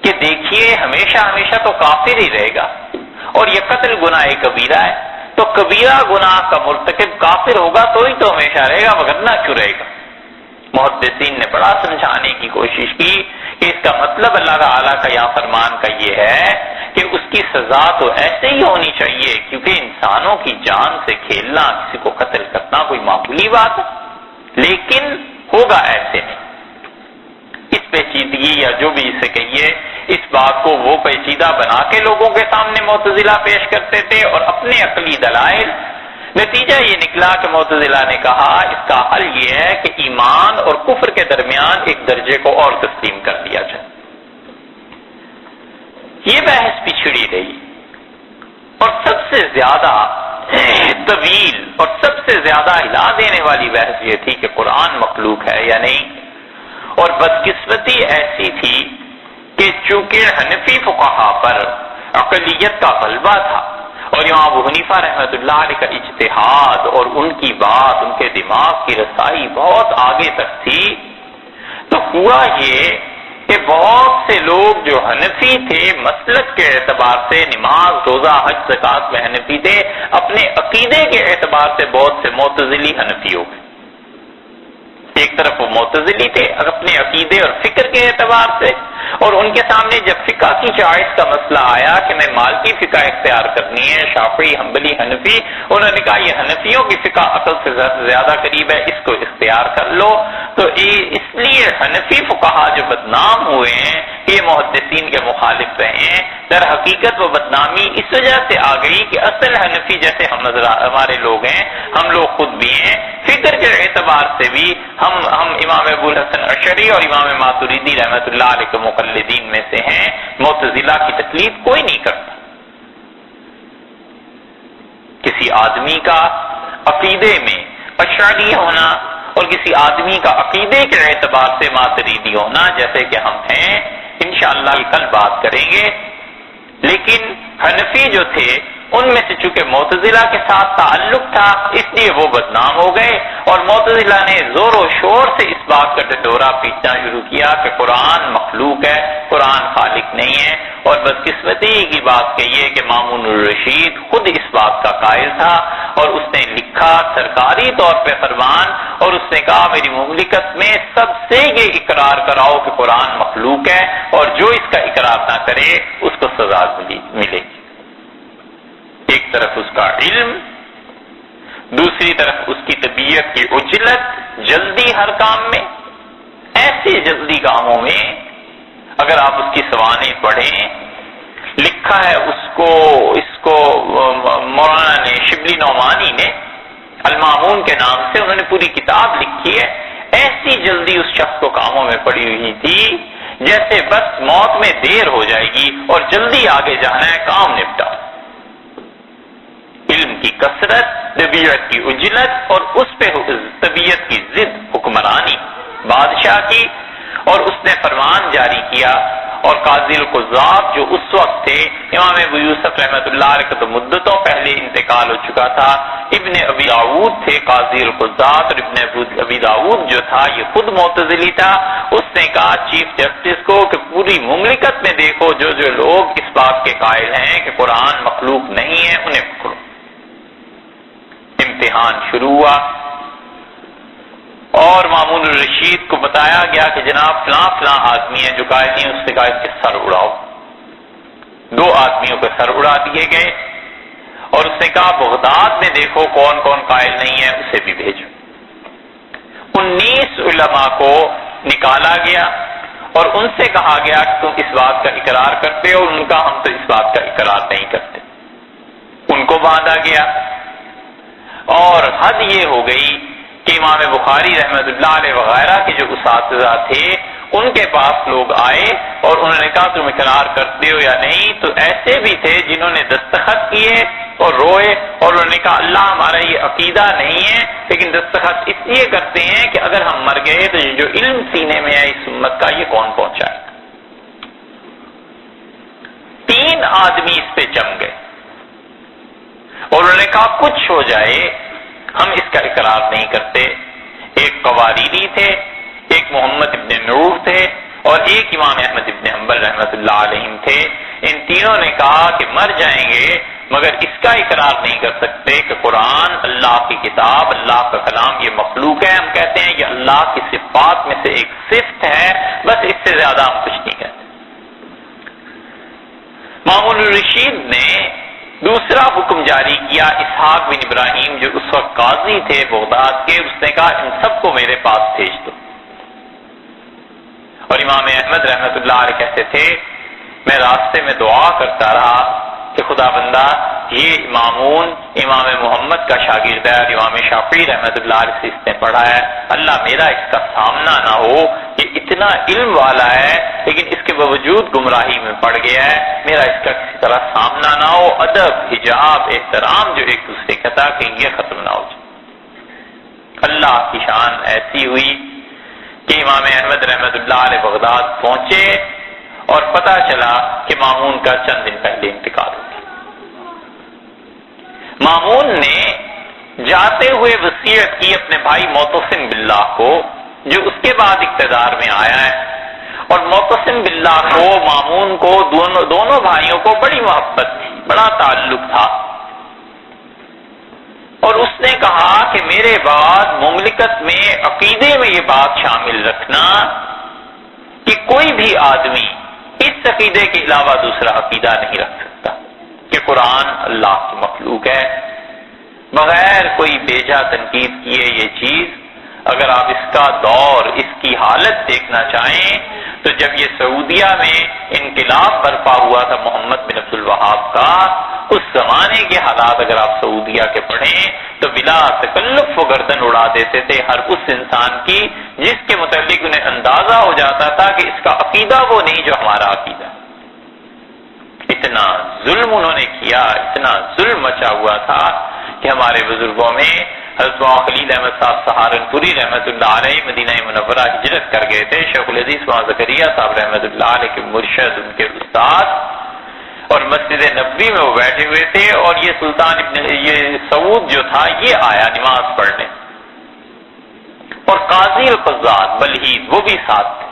[SPEAKER 1] کہ دیکھیے ہمیشہ ہمیشہ تو کافر ہی رہے گا, اور یہ قتل گناہ کبیرہ ہے, تو کبیرہ گناہ کا مرتکب کافر ہوگا تو ہی تو ہمیشہ رہے گا, وگرنہ کیوں رہے گا؟ محدثین نے بڑا سمجھانے کی کوشش کی کہ اس کا مطلب اللہ تعالیٰ کا یہاں فرمان کا یہ ہے کہ اس کی سزا تو ایسے ہی ہونی چاہیے, کیونکہ انسانوں کی جان سے کھیلنا, کسی کو قتل کرنا کوئی معمولی بات ہے, لیکن ہوگا ایسے نہیں. اس پیچیدگی یا جو بھی اسے کہیے, اس بات کو وہ پیچیدہ بنا کے لوگوں کے سامنے معتزلہ پیش کرتے تھے اور اپنے عقلی دلائل نتیجہ یہ نکلا کہ معتزلہ نے کہا اس کا حل یہ ہے کہ ایمان اور کفر کے درمیان ایک درجے کو اور تسلیم کر دیا جائے. یہ بحث پچھڑی رہی اور سب سے زیادہ طویل اور سب سے زیادہ ہلا دینے والی بحث یہ تھی کہ قرآن مخلوق ہے یا نہیں. اور بدقسمتی ایسی تھی کہ چونکہ حنفی فقہا پر عقلیت کا غلبہ تھا اور امام ابو حنیفہ رحمۃ اللہ علیہ کا اجتہاد اور ان کی بات ان کے دماغ کی رسائی بہت آگے تک تھی، تو ہوا یہ کہ بہت سے لوگ جو حنفی تھے مسلک کے اعتبار سے، نماز روزہ حج زکات میں حنفی تھے، اپنے عقیدے کے اعتبار سے بہت سے معتزلی حنفی ہو گئے. ایک طرف وہ معتزلی تھے اپنے عقیدے اور فکر کے اعتبار سے، اور ان کے سامنے جب فقہ کی چوائس کا مسئلہ آیا کہ میں مالکی فقہ اختیار کرنی ہے، شافعی حنبلی حنفی، انہوں نے کہا یہ حنفیوں کی فقہ عقل سے زیادہ قریب ہے، اس کو اختیار کر لو. تو اس لیے حنفی فقہا جو بدنام ہوئے ہیں یہ محدثین کے مخالف رہے ہیں. در حقیقت وہ بدنامی اس وجہ سے آ گئی کہ اصل حنفی جیسے ہمارے لوگ ہیں، ہم لوگ خود بھی ہیں، فکر کے اعتبار سے بھی ہم امام ابو الحسن اشعری اور امام ماتریدی رحمۃ اللہ علیہ کے مقلدین میں سے ہیں. معتزلہ کی تکلیف کوئی نہیں کرتا. کسی آدمی کا عقیدے میں اشعری ہونا اور کسی آدمی کا عقیدے کے اعتبار سے ماتریدی ہونا جیسے کہ ہم ہیں، انشاءاللہ کل بات کریں گے. لیکن حنفی جو تھے ان میں سے چونکہ معتزلہ کے ساتھ تعلق تھا اس لیے وہ بدنام ہو گئے، اور معتزلہ نے زور و شور سے اس بات کا ڈنڈورا پیٹنا شروع کیا کہ قرآن مخلوق ہے، قرآن خالق نہیں ہے. اور بدقسمتی کی بات کہیے کہ مامون الرشید خود اس بات کا قائل تھا، اور اس نے لکھا سرکاری طور پہ فرمان، اور اس نے کہا میری مملکت میں سب سے یہ اقرار کراؤ کہ قرآن مخلوق ہے، اور جو اس کا اقرار نہ کرے اس کو سزا ملے گی. ایک طرف اس کا علم، دوسری طرف اس کی طبیعت کی عجلت، جلدی ہر کام میں. ایسے جلدی کاموں میں اگر آپ اس کی سوانح پڑھیں، لکھا ہے اس کو مولانا نے شبلی نعمانی نے المامون کے نام سے انہوں نے پوری کتاب لکھی ہے. ایسی جلدی اس شخص کو کاموں میں پڑی ہوئی تھی جیسے بس موت میں دیر ہو جائے گی اور جلدی آگے جانا ہے، کام نپٹا. علم کی کثرت، طبیعت کی عجلت اور اس پہ طبیعت کی ضد حکمرانی بادشاہ کی. اور اس نے فرمان جاری کیا، اور قاضی القضات جو اس وقت تھے، امام ابو یوسف رحمۃ اللہ علیہ کا تو مدتوں پہلے انتقال ہو چکا تھا، ابن ابی داؤد تھے قاضی القضات، اور ابن ابی داؤد جو تھا یہ خود معتزلی تھا. اس نے کہا چیف جسٹس کو کہ پوری مملکت میں دیکھو جو لوگ اس بات کے قائل ہیں کہ قرآن مخلوق نہیں ہے انہیں پکڑو. امتحان شروع ہوا اور مامون الرشید کو بتایا گیا کہ جناب فلاں فلاں آدمی ہے جو قائل نہیں. اس نے کہا اس کے سر اڑاؤ. 2 آدمیوں کے سر اڑا دیے گئے، اور اس نے کہا بغداد میں دیکھو کون کون قائل نہیں ہے اسے بھی بھیجو. 19 علماء کو نکالا گیا اور ان سے کہا گیا کہ تم اس بات کا اقرار کرتے ہو. ان کا ہم تو اس بات کا اقرار نہیں کرتے. ان کو باندھا گیا، اور حد یہ ہو گئی کہ امام بخاری رحمۃ اللہ علیہ وغیرہ کے جو اساتذہ تھے ان کے پاس لوگ آئے اور انہوں نے کہا تم اقرار کرتے ہو یا نہیں. تو ایسے بھی تھے جنہوں نے دستخط کیے اور روئے، اور انہوں نے کہا اللہ ہمارا یہ عقیدہ نہیں ہے، لیکن دستخط اس لیے کرتے ہیں کہ اگر ہم مر گئے تو جو علم سینے میں ہے اس امت کا یہ کون پہنچائے. 3 آدمی اس پہ جم گئے اور انہوں نے کہا کچھ ہو جائے ہم اس کا اقرار نہیں کرتے. ایک قواریری تھے، ایک محمد ابن نور تھے، اور ایک امام احمد ابن حنبل رحمۃ اللہ علیہ تھے. ان تینوں نے کہا کہ مر جائیں گے مگر اس کا اقرار نہیں کر سکتے کہ قرآن اللہ کی کتاب، اللہ کا کلام یہ مخلوق ہے. ہم کہتے ہیں کہ اللہ کی صفات میں سے ایک صفت ہے، بس اس سے زیادہ ہم کچھ نہیں کہتے. مامون الرشید نے دوسرا حکم جاری کیا. اسحاق بن ابراہیم جو اس وقت قاضی تھے بغداد کے، اس نے کہا ان سب کو میرے پاس بھیج دو. اور امام احمد رحمۃ اللہ علیہ کہتے تھے میں راستے میں دعا کرتا رہا کہ خدا بندہ یہ مامون امام محمد کا شاگرد ہے اور امام شافعی رحمۃ اللہ علیہ سے اس نے پڑھا ہے، اللہ میرا اس کا سامنا نہ ہو، یہ اتنا علم والا ہے لیکن اس کے باوجود گمراہی میں پڑ گیا ہے، میرا اس کا کسی طرح سامنا نہ ہو۔ ادب، حجاب، احترام جو ایک دوسرے کا تھا کہ یہ ختم نہ ہو جائے۔ اللہ کی شان ایسی ہوئی کہ امام احمد رحمۃ اللہ علیہ بغداد پہنچے اور پتہ چلا کہ مامون کا چند دن پہلے انتقال ہو گیا۔ مامون نے جاتے ہوئے وصیت کی اپنے بھائی معتصم باللہ کو، جو اس کے بعد اقتدار میں آیا ہے، اور معتصم باللہ کو مامون کو دونوں بھائیوں کو بڑی محبت تھی، بڑا تعلق تھا، اور اس نے کہا کہ میرے بعد مملکت میں عقیدے میں یہ بات شامل رکھنا کہ کوئی بھی آدمی اس عقیدے کے علاوہ دوسرا عقیدہ نہیں رکھ سکتا کہ قرآن اللہ کی مخلوق ہے، بغیر کوئی بیجا تنقید کیے یہ چیز۔ اگر آپ اس کا دور، اس کی حالت دیکھنا چاہیں تو جب یہ سعودیہ میں انقلاب برپا ہوا تھا محمد بن عبد الوہاب کا، اس زمانے کے حالات اگر آپ سعودیہ کے پڑھیں تو بلا تکلف وہ گردن اڑا دیتے تھے ہر اس انسان کی جس کے متعلق انہیں اندازہ ہو جاتا تھا کہ اس کا عقیدہ وہ نہیں جو ہمارا عقیدہ۔ اتنا ظلم انہوں نے کیا، اتنا ظلم مچا ہوا تھا کہ ہمارے بزرگوں میں حضرت خلیل احمد صاحب سہارنپوری رحمۃ اللہ علیہ مدینہ منورہ ہجرت کر گئے تھے، شیخ الحدیث وہاں زکریا صاحب رحمۃ اللہ علیہ کے مرشد، ان کے استاد، اور مسجد نبوی میں وہ بیٹھے ہوئے تھے، اور یہ سلطان یہ سعود جو تھا یہ آیا نماز پڑھنے، اور قاضی القضات بلحید وہ بھی ساتھ تھے،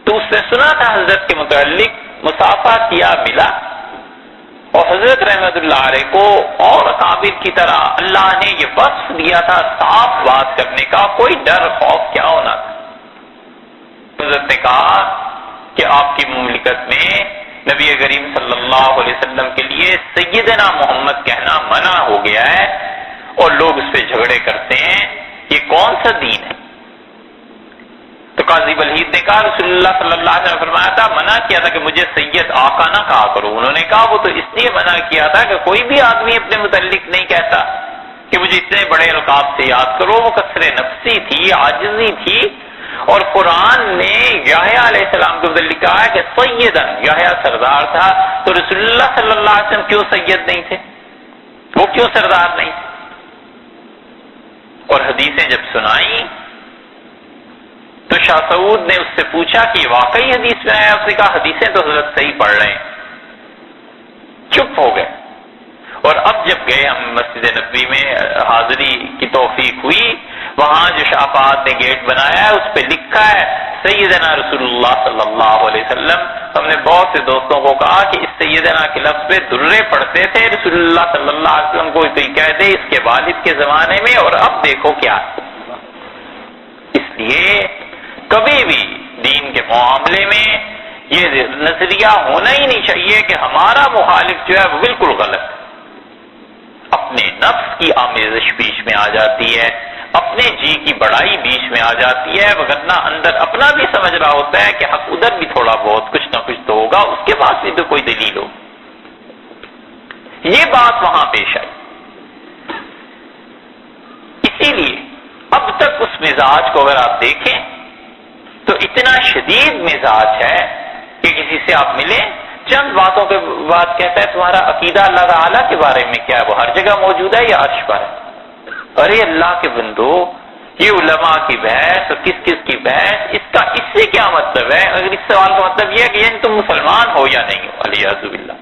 [SPEAKER 1] تو اس نے سنا تھا حضرت کے متعلق، مصافحہ کیا، ملا، اور حضرت رحمت اللہ علیہ کو اور اکابر کی طرح اللہ نے یہ وصف دیا تھا صاف بات کرنے کا، کوئی ڈر خوف کیا ہونا تھا۔ حضرت نے کہا کہ آپ کی مملکت میں نبی کریم صلی اللہ علیہ وسلم کے لیے سیدنا محمد کہنا منع ہو گیا ہے اور لوگ اس پہ جھگڑے کرتے ہیں، یہ کون سا دین ہے؟ تو قاضی بلحید نے کہا رسول اللہ صلی اللہ علیہ وسلم نے فرمایا تھا، منع کیا تھا کہ مجھے سید آقا نہ کہا کرو۔ انہوں نے کہا وہ تو اس لیے منع کیا تھا کہ کوئی بھی آدمی اپنے متعلق نہیں کہتا کہ مجھے اتنے بڑے القاب سے یاد کرو، وہ کثر نفسی تھی، عاجزی تھی، اور قرآن نے یحییٰ علیہ السلام کے متعلق کہا ہے کہ سیدن، یحییٰ سردار تھا، تو رسول اللہ صلی اللہ علیہ وسلم کیوں سید نہیں تھے؟ وہ کیوں سردار نہیں تھے؟ اور حدیثیں جب سنائیں تو شاہ سعود نے اس سے پوچھا کہ یہ واقعی حدیث میں آیا؟ اس نے کہا حدیثیں تو حضرت صحیح پڑھ رہے ہیں۔ چپ ہو گئے، اور اب جب گئے ہم مسجد نبوی میں حاضری کی توفیق ہوئی، وہاں جو شافعات نے گیٹ بنایا ہے اس پہ لکھا ہے سیدنا رسول اللہ صلی اللہ علیہ وسلم۔ ہم نے بہت سے دوستوں کو کہا کہ اس سیدنا کے لفظ پہ درے پڑھتے تھے رسول اللہ صلی اللہ علیہ وسلم کو کوئی کہہ دے اس کے والد کے زمانے میں، اور اب دیکھو کیا ہے۔ اس لیے کبھی بھی دین کے معاملے میں یہ نظریہ ہونا ہی نہیں چاہیے کہ ہمارا مخالف جو ہے وہ بالکل غلط ہے۔ اپنے نفس کی آمیزش بیچ میں آ جاتی ہے، اپنے جی کی بڑائی بیچ میں آ جاتی ہے، وگرنہ اندر اپنا بھی سمجھ رہا ہوتا ہے کہ حق ادھر بھی تھوڑا بہت کچھ نہ کچھ تو ہوگا، اس کے پاس بھی تو کوئی دلیل ہو۔ یہ بات وہاں پیش آئی، اسی لیے اب تک اس مزاج کو اگر آپ دیکھیں تو اتنا شدید مزاج ہے کہ کسی سے آپ ملیں چند باتوں کے بعد کہتا ہے تمہارا عقیدہ اللہ تعالیٰ کے بارے میں کیا ہے؟ وہ ہر جگہ موجود ہے یا عرش پر ہے؟ ارے اللہ کے بندو، یہ علماء کی بحث اور کس کس کی بحث، اس سے کیا مطلب ہے؟ اگر اس سوال کا مطلب یہ ہے کہ یعنی تم مسلمان ہو یا نہیں ہو، علیہ باللہ،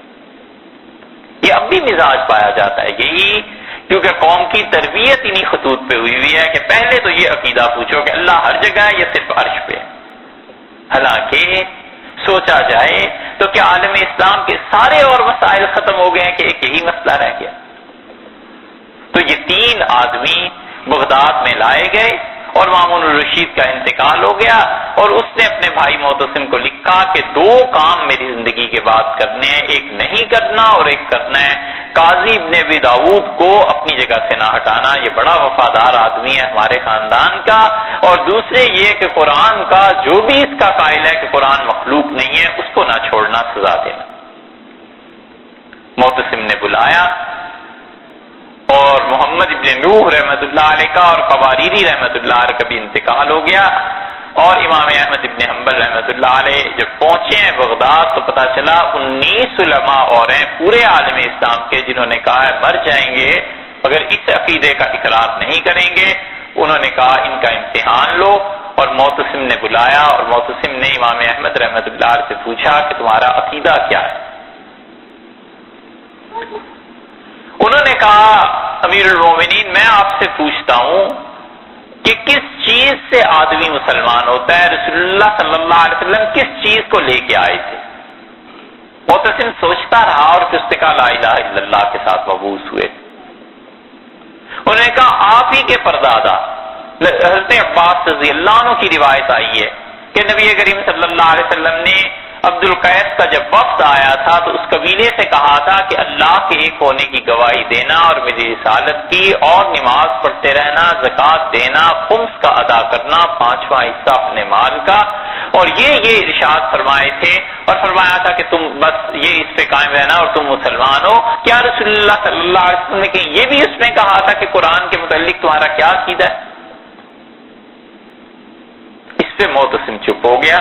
[SPEAKER 1] یہ اب بھی مزاج پایا جاتا ہے یہی، کیونکہ قوم کی تربیت انہی خطوط پہ ہوئی ہوئی ہے کہ پہلے تو یہ عقیدہ پوچھو کہ اللہ ہر جگہ ہے یا صرف عرش پہ ہے۔ حالانکہ سوچا جائے تو کیا عالم اسلام کے سارے اور مسائل ختم ہو گئے ہیں کہ ایک یہی مسئلہ رہ گیا؟ تو یہ 3 آدمی بغداد میں لائے گئے اور مامون الرشید کا انتقال ہو گیا، اور اس نے اپنے بھائی معتصم کو لکھا کہ 2 کام میری زندگی کے بعد کرنے ہیں، ایک نہیں کرنا اور ایک کرنا ہے، قاضی ابن ابی داؤد کو اپنی جگہ سے نہ ہٹانا، یہ بڑا وفادار آدمی ہے ہمارے خاندان کا، اور دوسرے یہ کہ قرآن کا جو بھی اس کا قائل ہے کہ قرآن مخلوق نہیں ہے اس کو نہ چھوڑنا، سزا دینا۔ معتصم نے بلایا اور محمد ابن نوح رحمۃ اللہ علیہ کا اور قواریری رحمۃ اللہ علیہ کا بھی انتقال ہو گیا، اور امام احمد ابن حنبل رحمۃ اللہ علیہ جب پہنچے ہیں بغداد تو پتہ چلا 19 علماء اور ہیں پورے عالم اسلام کے جنہوں نے کہا ہے مر جائیں گے مگر اس عقیدے کا اقرار نہیں کریں گے۔ انہوں نے کہا ان کا امتحان لو، اور معتصم نے بلایا اور معتصم نے امام احمد رحمۃ اللہ علیہ سے پوچھا کہ تمہارا عقیدہ کیا ہے؟ انہوں نے کہا امیر المومنین میں آپ سے پوچھتا ہوں کہ کس چیز سے آدمی مسلمان ہوتا ہے؟ رسول اللہ صلی اللہ علیہ وسلم کس چیز کو لے کے آئے تھے؟ معتصم سوچتا رہا اور پھر اس نے کہا لا الہ الا اللہ کے ساتھ مبعوث ہوئے۔ انہوں نے کہا آپ ہی کے پردادا حضرت عباس رضی اللہ عنہ کی روایت آئی ہے کہ نبی کریم صلی اللہ علیہ وسلم نے عبد القیس کا جب وفد آیا تھا تو اس قبیلے سے کہا تھا کہ اللہ کے ایک ہونے کی گواہی دینا اور میری رسالت کی، اور نماز پڑھتے رہنا، زکوٰۃ دینا، خمس کا ادا کرنا، 5واں حصہ اپنے مال کا، اور یہ ارشاد فرمائے تھے اور فرمایا تھا کہ تم بس یہ اس پہ قائم رہنا اور تم مسلمان ہو۔ کیا رسول اللہ صلی اللہ علیہ وسلم نے یہ بھی اس میں کہا تھا کہ قرآن کے متعلق تمہارا کیا عقیدہ ہے؟ اس پہ معتصم چپ ہو گیا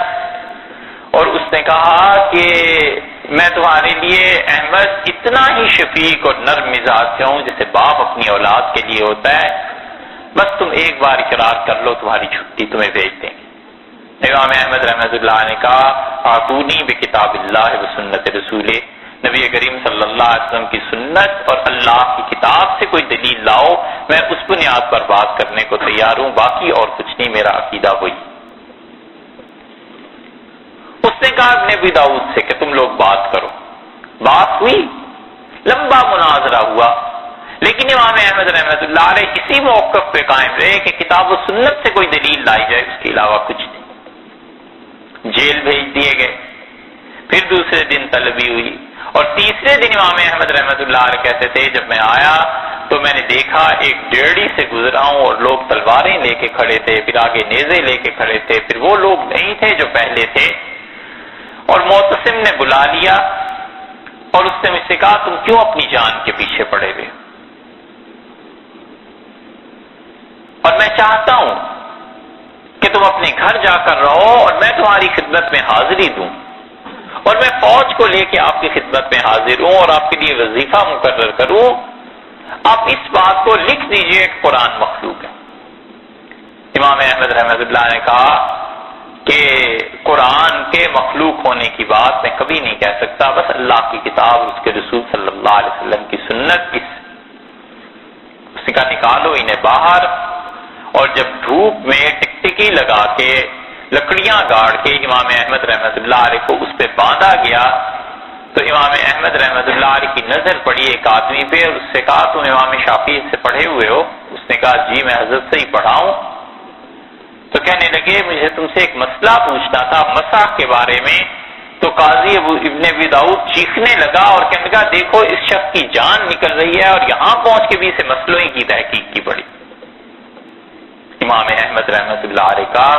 [SPEAKER 1] اور اس نے کہا کہ میں تمہارے لیے احمد اتنا ہی شفیق اور نرم مزاج سے ہوں جیسے باپ اپنی اولاد کے لیے ہوتا ہے، بس تم ایک بار اقرار کر لو تمہاری چھٹی تمہیں بھیج دیں گے۔ امام احمد رحمۃ اللہ نے کہا آتونی بکتاب اللہ و سنت رسول، نبی کریم صلی اللہ علیہ وسلم کی سنت اور اللہ کی کتاب سے کوئی دلیل لاؤ، میں اس بنیاد پر بات کرنے کو تیار ہوں، باقی اور کچھ نہیں، میرا عقیدہ وہی۔ اس نے کہا ابن ابی داؤد سے کہ تم لوگ بات کرو، بات ہوئی، لمبا مناظرہ ہوا، لیکن امام احمد رحمۃ اللہ علیہ اسی موقف پہ قائم رہے کہ کتاب و سنت سے کوئی دلیل لائی جائے، اس کے علاوہ کچھ نہیں۔ جیل بھیج دیے گئے، پھر دوسرے دن طلبی ہوئی، اور تیسرے دن امام احمد رحمۃ اللہ علیہ کہتے تھے جب میں آیا تو میں نے دیکھا ایک ڈیڑھی سے گزرا ہوں اور لوگ تلواریں لے کے کھڑے تھے، پھر آگے نیزے لے کے کھڑے تھے، پھر وہ لوگ نہیں تھے جو پہلے تھے، اور معتصم نے بلا لیا اور اس نے مجھ سے کہا تم کیوں اپنی جان کے پیچھے پڑے ہوئے؟ اور میں چاہتا ہوں کہ تم اپنے گھر جا کر رہو اور میں تمہاری خدمت میں حاضری دوں، اور میں فوج کو لے کے آپ کی خدمت میں حاضر ہوں اور آپ کے لیے وظیفہ مقرر کروں، آپ اس بات کو لکھ دیجئے کہ قرآن مخلوق ہے۔ امام احمد رحمۃ اللہ نے کہا کہ قرآن کے مخلوق ہونے کی بات میں کبھی نہیں کہہ سکتا، بس اللہ کی کتاب اور اس کے رسول صلی اللہ علیہ وسلم کی سنت اس کا نکالو انہیں باہر۔ اور جب دھوپ میں ٹکٹکی لگا کے لکڑیاں گاڑ کے امام احمد رحمۃ اللہ علیہ کو اس پہ باندھا گیا تو امام احمد رحمۃ اللہ علیہ کی نظر پڑی ایک آدمی پہ اور اس سے کہا تم امام شافعی سے پڑھے ہوئے ہو؟ اس نے کہا جی میں حضرت سے ہی پڑھا ہوں۔ تو کہنے لگے مجھے تم سے ایک مسئلہ پوچھنا تھا مسح کے بارے میں۔ تو قاضی ابن ابی داؤد چیخنے لگا اور کہنے لگا دیکھو اس شخص کی جان نکل رہی ہے اور یہاں پہنچ کے بھی اسے مسئلوں کی تحقیق کی پڑی۔ امام احمد رحمۃ اللہ علیہ کا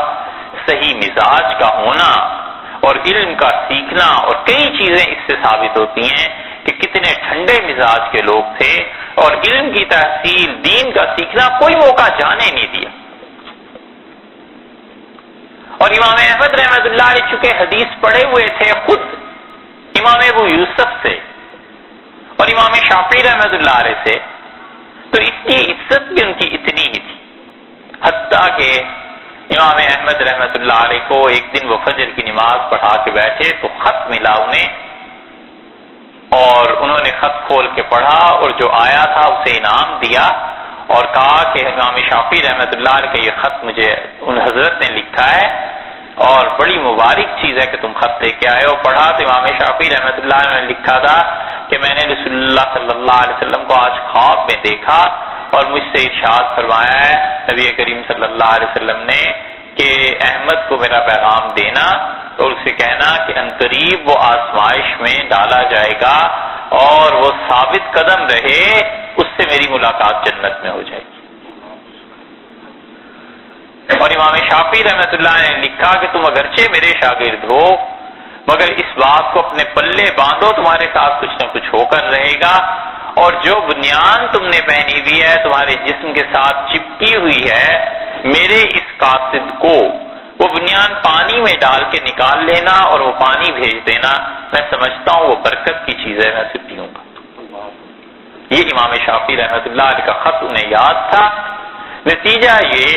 [SPEAKER 1] صحیح مزاج کا ہونا اور علم کا سیکھنا اور کئی چیزیں اس سے ثابت ہوتی ہیں کہ کتنے ٹھنڈے مزاج کے لوگ تھے، اور علم کی تحصیل دین کا سیکھنا کوئی موقع جانے نہیں دیا۔ اور امام احمد رحمۃ اللہ علیہ چونکہ حدیث پڑھے ہوئے تھے خود امام ابو یوسف سے اور امام شافعی رحمۃ اللہ علیہ سے، تو اس کی عزت بھی ان کی اتنی ہی تھی، حتیٰ کہ امام احمد رحمۃ اللہ علیہ کو ایک دن وہ فجر کی نماز پڑھا کے بیٹھے تو خط ملا انہیں، اور انہوں نے خط کھول کے پڑھا اور جو آیا تھا اسے انعام دیا اور کہا کہ امام شافعی رحمۃ اللہ علیہ کا یہ خط مجھے ان حضرت نے لکھا ہے اور بڑی مبارک چیز ہے کہ تم خط لے کے آئے ہو۔ پڑھا تو امام شافعی رحمۃ اللہ علیہ نے لکھا تھا کہ میں نے رسول اللہ صلی اللہ علیہ وسلم کو آج خواب میں دیکھا اور مجھ سے ارشاد فرمایا ہے نبی کریم صلی اللہ علیہ وسلم نے کہ احمد کو میرا پیغام دینا اور اسے کہنا کہ عنقریب وہ آزمائش میں ڈالا جائے گا اور وہ ثابت قدم رہے، اس سے میری ملاقات جنت میں ہو جائے گی۔ اور امام شافعی رحمۃ اللہ نے لکھا کہ تم اگرچہ میرے شاگرد ہو مگر اس بات کو اپنے پلے باندھو، تمہارے ساتھ کچھ نہ کچھ ہو کر رہے گا، اور جو بنیان تم نے پہنی ہوئی ہے تمہارے جسم کے ساتھ چپکی ہوئی ہے، میرے اس قاصد کو وہ بنیان پانی میں ڈال کے نکال لینا اور وہ پانی بھیج دینا، میں سمجھتا ہوں وہ برکت کی چیز ہے، میں اسے پیوں گا۔ یہ امام شافعی رحمۃ اللہ علیہ کا خط انہیں یاد تھا۔ نتیجہ یہ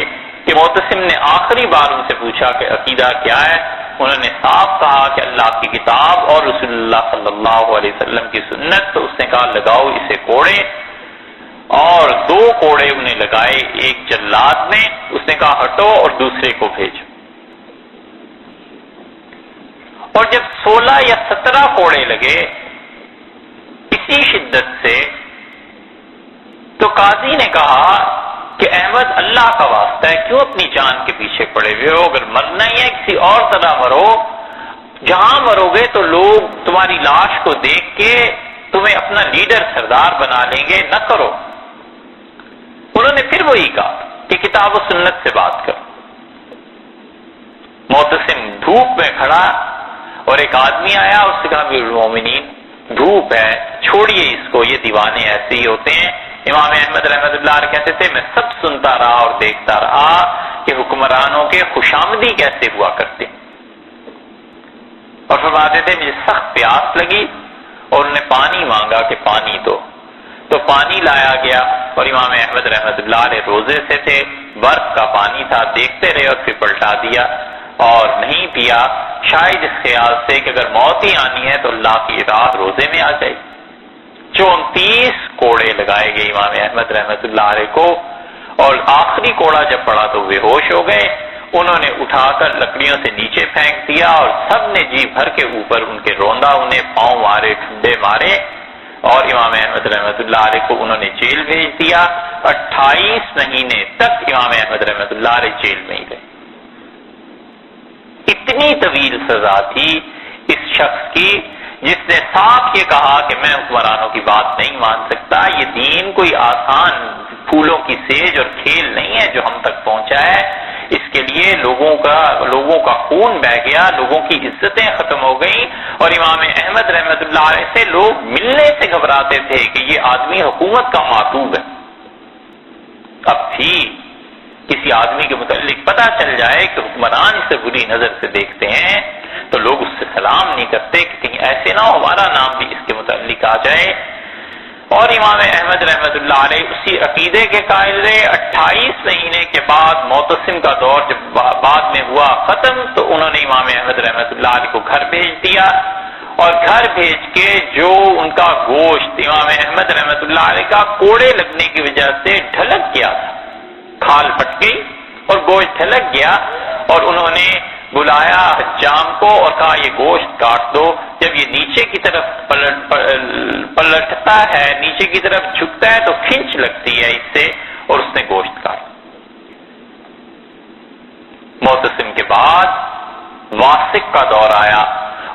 [SPEAKER 1] کہ معتصم نے آخری بار ان سے پوچھا کہ عقیدہ کیا ہے، انہوں نے صاف کہا کہ اللہ کی کتاب اور رسول اللہ صلی اللہ علیہ وسلم کی سنت، تو اس نے کہا لگاؤ اسے کوڑے، اور 2 کوڑے انہیں لگائے ایک جلاد نے، اس نے کہا ہٹو اور دوسرے کو بھیجو، اور جب 16 یا 17 کوڑے لگے اسی شدت سے، تو قاضی نے کہا کہ احمد اللہ کا واسطہ ہے کیوں اپنی جان کے پیچھے پڑے ہوئے ہو، اگر مرنا ہی ہے کسی اور طرح مرو، جہاں مرو گے تو لوگ تمہاری لاش کو دیکھ کے تمہیں اپنا لیڈر سردار بنا لیں گے، نہ کرو۔ انہوں نے پھر وہی کہا کہ کتاب و سنت سے بات کرو۔ معتصم دھوپ میں کھڑا، اور ایک آدمی آیا، اس سے کہا امیر المومنین دھوپ ہے، چھوڑیے اس کو، یہ دیوانے ایسے ہی ہوتے ہیں۔ امام احمد رحمۃ اللہ علیہ کہتے تھے میں سب سنتا رہا اور دیکھتا رہا کہ حکمرانوں کے خوشامدی کیسے ہوا کرتے، اور فرماتے تھے مجھے سخت پیاس لگی اور انہوں نے پانی مانگا کہ پانی دو، تو پانی لایا گیا، اور امام احمد رحمۃ اللہ علیہ روزے سے تھے، برف کا پانی تھا، دیکھتے رہے اور پھر پلٹا دیا اور نہیں پیا، شاید اس خیال سے کہ اگر موت ہی آنی ہے تو اللہ کی اطاعت روزے میں آ جائے۔ 34 کوڑے لگائے گئے امام احمد رحمۃ اللہ علیہ کو، اور آخری کوڑا جب پڑا تو بے ہوش ہو گئے، انہوں نے اٹھا کر لکڑیوں سے نیچے پھینک دیا، اور سب نے جی بھر کے اوپر ان کے روندا، انہیں پاؤں مارے، ٹھنڈے مارے، اور امام احمد رحمۃ اللہ علیہ کو انہوں نے جیل بھیج دیا۔ 28 مہینے تک امام احمد رحمۃ اللہ علیہ جیل میں ہی رہے۔ اتنی طویل سزا تھی اس شخص کی جس نے صاف یہ کہا کہ میں حکمرانوں کی بات نہیں مان سکتا، یہ دین کوئی آسان پھولوں کی سیج اور کھیل نہیں ہے جو ہم تک پہنچا ہے، اس کے لیے لوگوں کا خون بہہ گیا، لوگوں کی عزتیں ختم ہو گئیں، اور امام احمد رحمۃ اللہ علیہ سے لوگ ملنے سے گھبراتے تھے کہ یہ آدمی حکومت کا معتوب ہے۔ اب بھی کسی آدمی کے متعلق پتہ چل جائے کہ حکمران اسے بری نظر سے دیکھتے ہیں تو لوگ اس سے سلام نہیں کرتے کہ کہیں ایسے نہ ہو ہمارا نام بھی اس کے متعلق آ جائے۔ اور امام احمد رحمۃ اللہ علیہ اسی عقیدے کے قائل رہے۔ 28 مہینے کے بعد معتصم کا دور جب بعد میں ہوا ختم، تو انہوں نے امام احمد رحمۃ اللہ علیہ کو گھر بھیج دیا، اور گھر بھیج کے جو ان کا گوشت امام احمد رحمۃ اللہ علیہ کا کوڑے لگنے کی وجہ سے ڈھلک گیا تھا، کھال پھٹ گئی اور گوشت ڈھلک گیا، اور انہوں نے بلایا حجام کو اور کہا یہ گوشت کاٹ دو، جب یہ نیچے کی طرف پلٹتا ہے، نیچے کی طرف جھکتا ہے تو کھنچ لگتی ہے اس سے، اور اس نے گوشت کاٹ۔ معتصم کے بعد واسق کا دور آیا،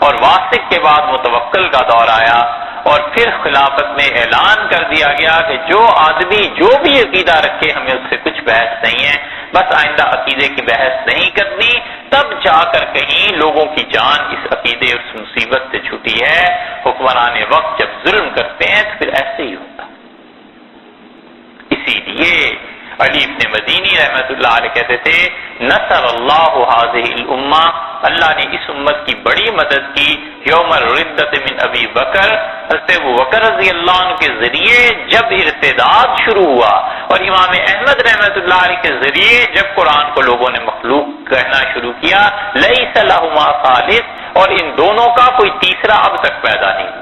[SPEAKER 1] اور واسق کے بعد متوکل کا دور آیا، اور پھر خلافت میں اعلان کر دیا گیا کہ جو آدمی جو بھی عقیدہ رکھے ہمیں اس سے کچھ بحث نہیں ہے، بس آئندہ عقیدے کی بحث نہیں کرنی، تب جا کر کہیں لوگوں کی جان اس عقیدے اس مصیبت سے چھٹی ہے۔ حکمران وقت جب ظلم کرتے ہیں تو پھر ایسے ہی ہوتا۔ اسی لیے علی ابن مدینی رحمۃ اللہ علیہ کہتے تھے نصر اللہ هذه الامہ، اللہ نے اس امت کی بڑی مدد کی یوم الردۃ من ابی بکر، حضرت ابو بکر رضی اللہ عنہ کے ذریعے جب ارتداد شروع ہوا، اور امام احمد رحمۃ اللہ علیہ کے ذریعے جب قرآن کو لوگوں نے مخلوق کہنا شروع کیا، لیس لہما ثالث، اور ان دونوں کا کوئی تیسرا اب تک پیدا نہیں۔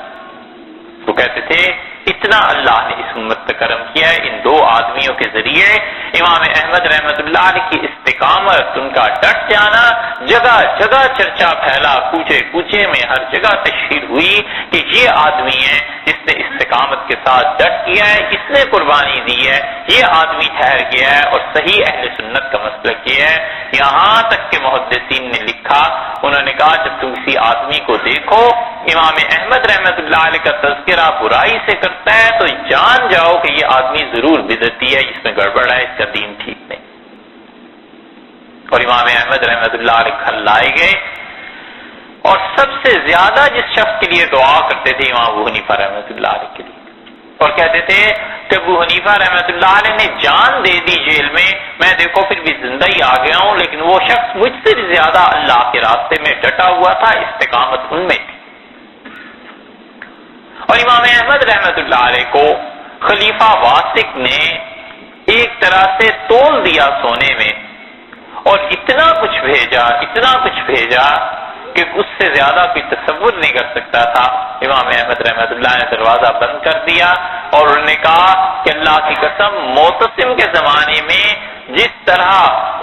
[SPEAKER 1] تو کہتے تھے اتنا اللہ نے اس امت پہ کرم کیا ہے ان دو آدمیوں کے ذریعے۔ امام احمد رحمۃ اللہ علیہ کی استقامت، ان کا ڈٹ جانا، جگہ جگہ چرچا پھیلا، کوچے کوچے میں ہر جگہ تشہیر ہوئی کہ یہ آدمی ہے جس نے استقامت کے ساتھ ڈٹ کیا ہے، اس نے قربانی دی ہے، یہ آدمی ٹھہر گیا ہے اور صحیح اہل سنت کا مسلک یہ ہے۔ یہاں تک کہ محدثین نے لکھا، انہوں نے کہا جب تم کسی آدمی کو دیکھو امام احمد رحمۃ اللہ علیہ کا تذکرہ برائی سے کرتا ہے تو جان جاؤ کہ یہ آدمی ضرور بدعتی ہے، اس میں گڑبڑ ہے، اس کا دین ٹھیک نہیں۔ اور امام احمد رحمۃ اللہ علیہ گھر لائے گئے، اور سب سے زیادہ جس شخص کے لیے دعا کرتے تھے امام ابو حنیفہ رحمۃ اللہ علیہ کے لیے، اور کہتے تھے کہ ابو حنیفہ رحمۃ اللہ علیہ نے جان دے دی جیل میں دیکھو پھر بھی زندہ ہی آ گیا ہوں، لیکن وہ شخص مجھ سے بھی زیادہ اللہ کے راستے میں ڈٹا ہوا تھا، استقامت ان میں تھی۔ اور امام احمد رحمۃ اللہ علیہ کو خلیفہ واسق نے ایک طرح سے تول دیا سونے میں، اور اتنا کچھ بھیجا کہ اس سے زیادہ کوئی تصور نہیں کر سکتا تھا۔ امام احمد رحمۃ اللہ نے دروازہ بند کر دیا اور انہوں نے کہا کہ اللہ کی قسم، معتصم کے زمانے میں جس طرح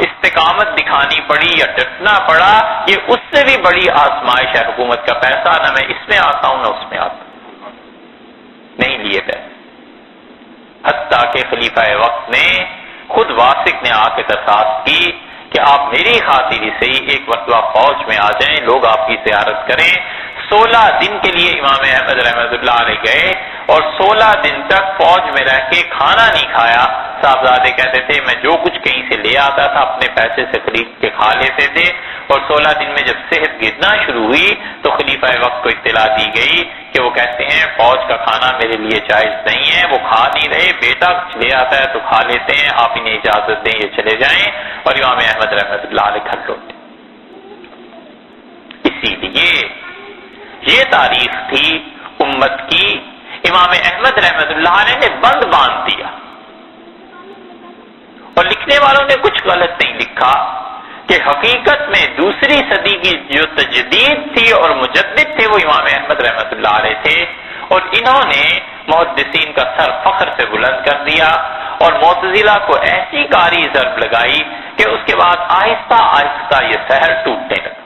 [SPEAKER 1] استقامت دکھانی پڑی یا ڈٹنا پڑا، یہ اس سے بھی بڑی آزمائش ہے حکومت کا پیسہ، نہ میں اس میں آتا ہوں نہ اس میں آتا ہوں، نہیں لیے پیسے۔ حتیٰ کہ خلیفہ وقت نے خود واسق نے آ کے درخواست کی کہ آپ میری خاطر سے ہی ایک مرتبہ فوج میں آ جائیں، لوگ آپ کی زیارت کریں۔ 16 دن کے لیے امام احمد رحمۃ اللہ علیہ گئے اور 16 دن تک فوج میں رہ کے کھانا نہیں کھایا۔ صاحبزادے کہتے تھے میں جو کچھ کہیں سے لے آتا تھا اپنے پیسے سے خرید کے کھا لیتے تھے، اور 16 دن میں جب صحت گرنا شروع ہوئی تو خلیفہ وقت کو اطلاع دی گئی کہ وہ کہتے ہیں فوج کا کھانا میرے لیے جائز نہیں ہے، وہ کھا نہیں رہے، بیٹا کچھ لے آتا ہے تو کھا لیتے ہیں، آپ انہیں اجازت دیں یہ چلے جائیں، اور امام احمد رحمۃ اللہ علیہ گھر لوٹے۔ اسی لیے یہ تاریخ تھی امت کی، امام احمد رحمۃ اللہ علیہ نے بند باندھ دیا، اور لکھنے والوں نے کچھ غلط نہیں لکھا کہ حقیقت میں دوسری صدی کی جو تجدید تھی اور مجدد تھے وہ امام احمد رحمۃ اللہ علیہ تھے، اور انہوں نے محدثین کا سر فخر سے بلند کر دیا اور معتزلہ کو ایسی کاری ضرب لگائی کہ اس کے بعد آہستہ آہستہ یہ شہر ٹوٹنے لگا۔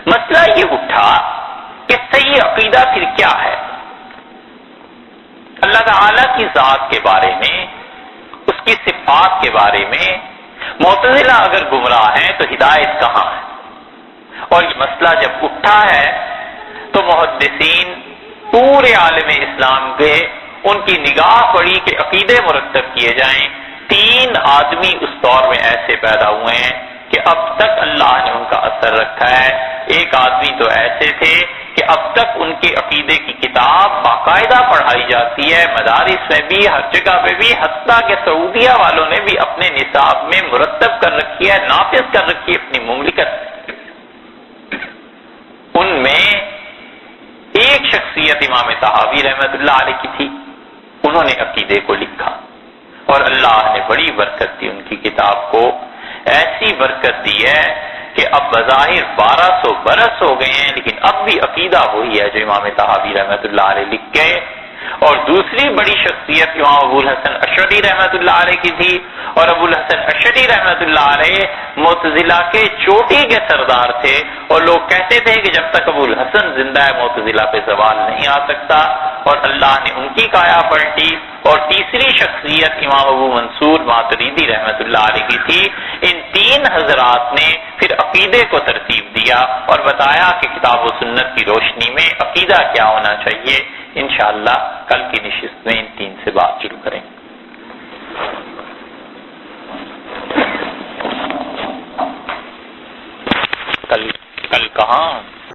[SPEAKER 1] مسئلہ یہ اٹھا کہ صحیح عقیدہ پھر کیا ہے؟ اللہ تعالی کی ذات کے بارے میں، اس کی صفات کے بارے میں معتزلہ اگر گمراہ ہیں تو ہدایت کہاں ہے؟ اور یہ مسئلہ جب اٹھا ہے تو محدثین پورے عالم اسلام کے ان کی نگاہ پڑی کہ عقیدے مرتب کیے جائیں۔ 3 آدمی اس دور میں ایسے پیدا ہوئے ہیں کہ اب تک اللہ نے ان کا اثر رکھا ہے۔ ایک آدمی تو ایسے تھے کہ اب تک ان کے عقیدے کی کتاب باقاعدہ پڑھائی جاتی ہے، مدارس میں بھی، ہر جگہ پہ بھی، حتیٰ کہ سعودیہ والوں نے بھی اپنے نصاب میں مرتب کر رکھی ہے، نافذ کر رکھی ہے اپنی مملکت۔ ان میں ایک شخصیت امام طحاوی رحمۃ اللہ علیہ کی تھی، انہوں نے عقیدے کو لکھا اور اللہ نے بڑی برکت دی ان کی کتاب کو، ایسی برکت دی ہے کہ اب بظاہر 1200 برس ہو گئے ہیں لیکن اب بھی عقیدہ وہی ہے جو امام طحاوی رحمۃ اللہ علیہ لکھ گئے۔ اور دوسری بڑی شخصیت امام ابو الحسن اشعری رحمۃ اللہ علیہ کی تھی، اور ابو الحسن اشعری رحمۃ اللہ علیہ معتزلہ کے چوٹی کے سردار تھے، اور لوگ کہتے تھے کہ جب تک ابو الحسن زندہ ہے معتزلہ پہ زوال نہیں آ سکتا، اور اللہ نے ان کی کایا پلٹی۔ اور تیسری شخصیت امام ابو منصور ماتریدی رحمۃ اللہ علیہ کی تھی۔ ان 3 حضرات نے پھر عقیدے کو ترتیب دیا اور بتایا کہ کتاب و سنت کی روشنی میں عقیدہ کیا ہونا چاہیے۔ انشاءاللہ کل کی نشست میں ان 3 سے بات شروع کریں گے۔ کل کہاں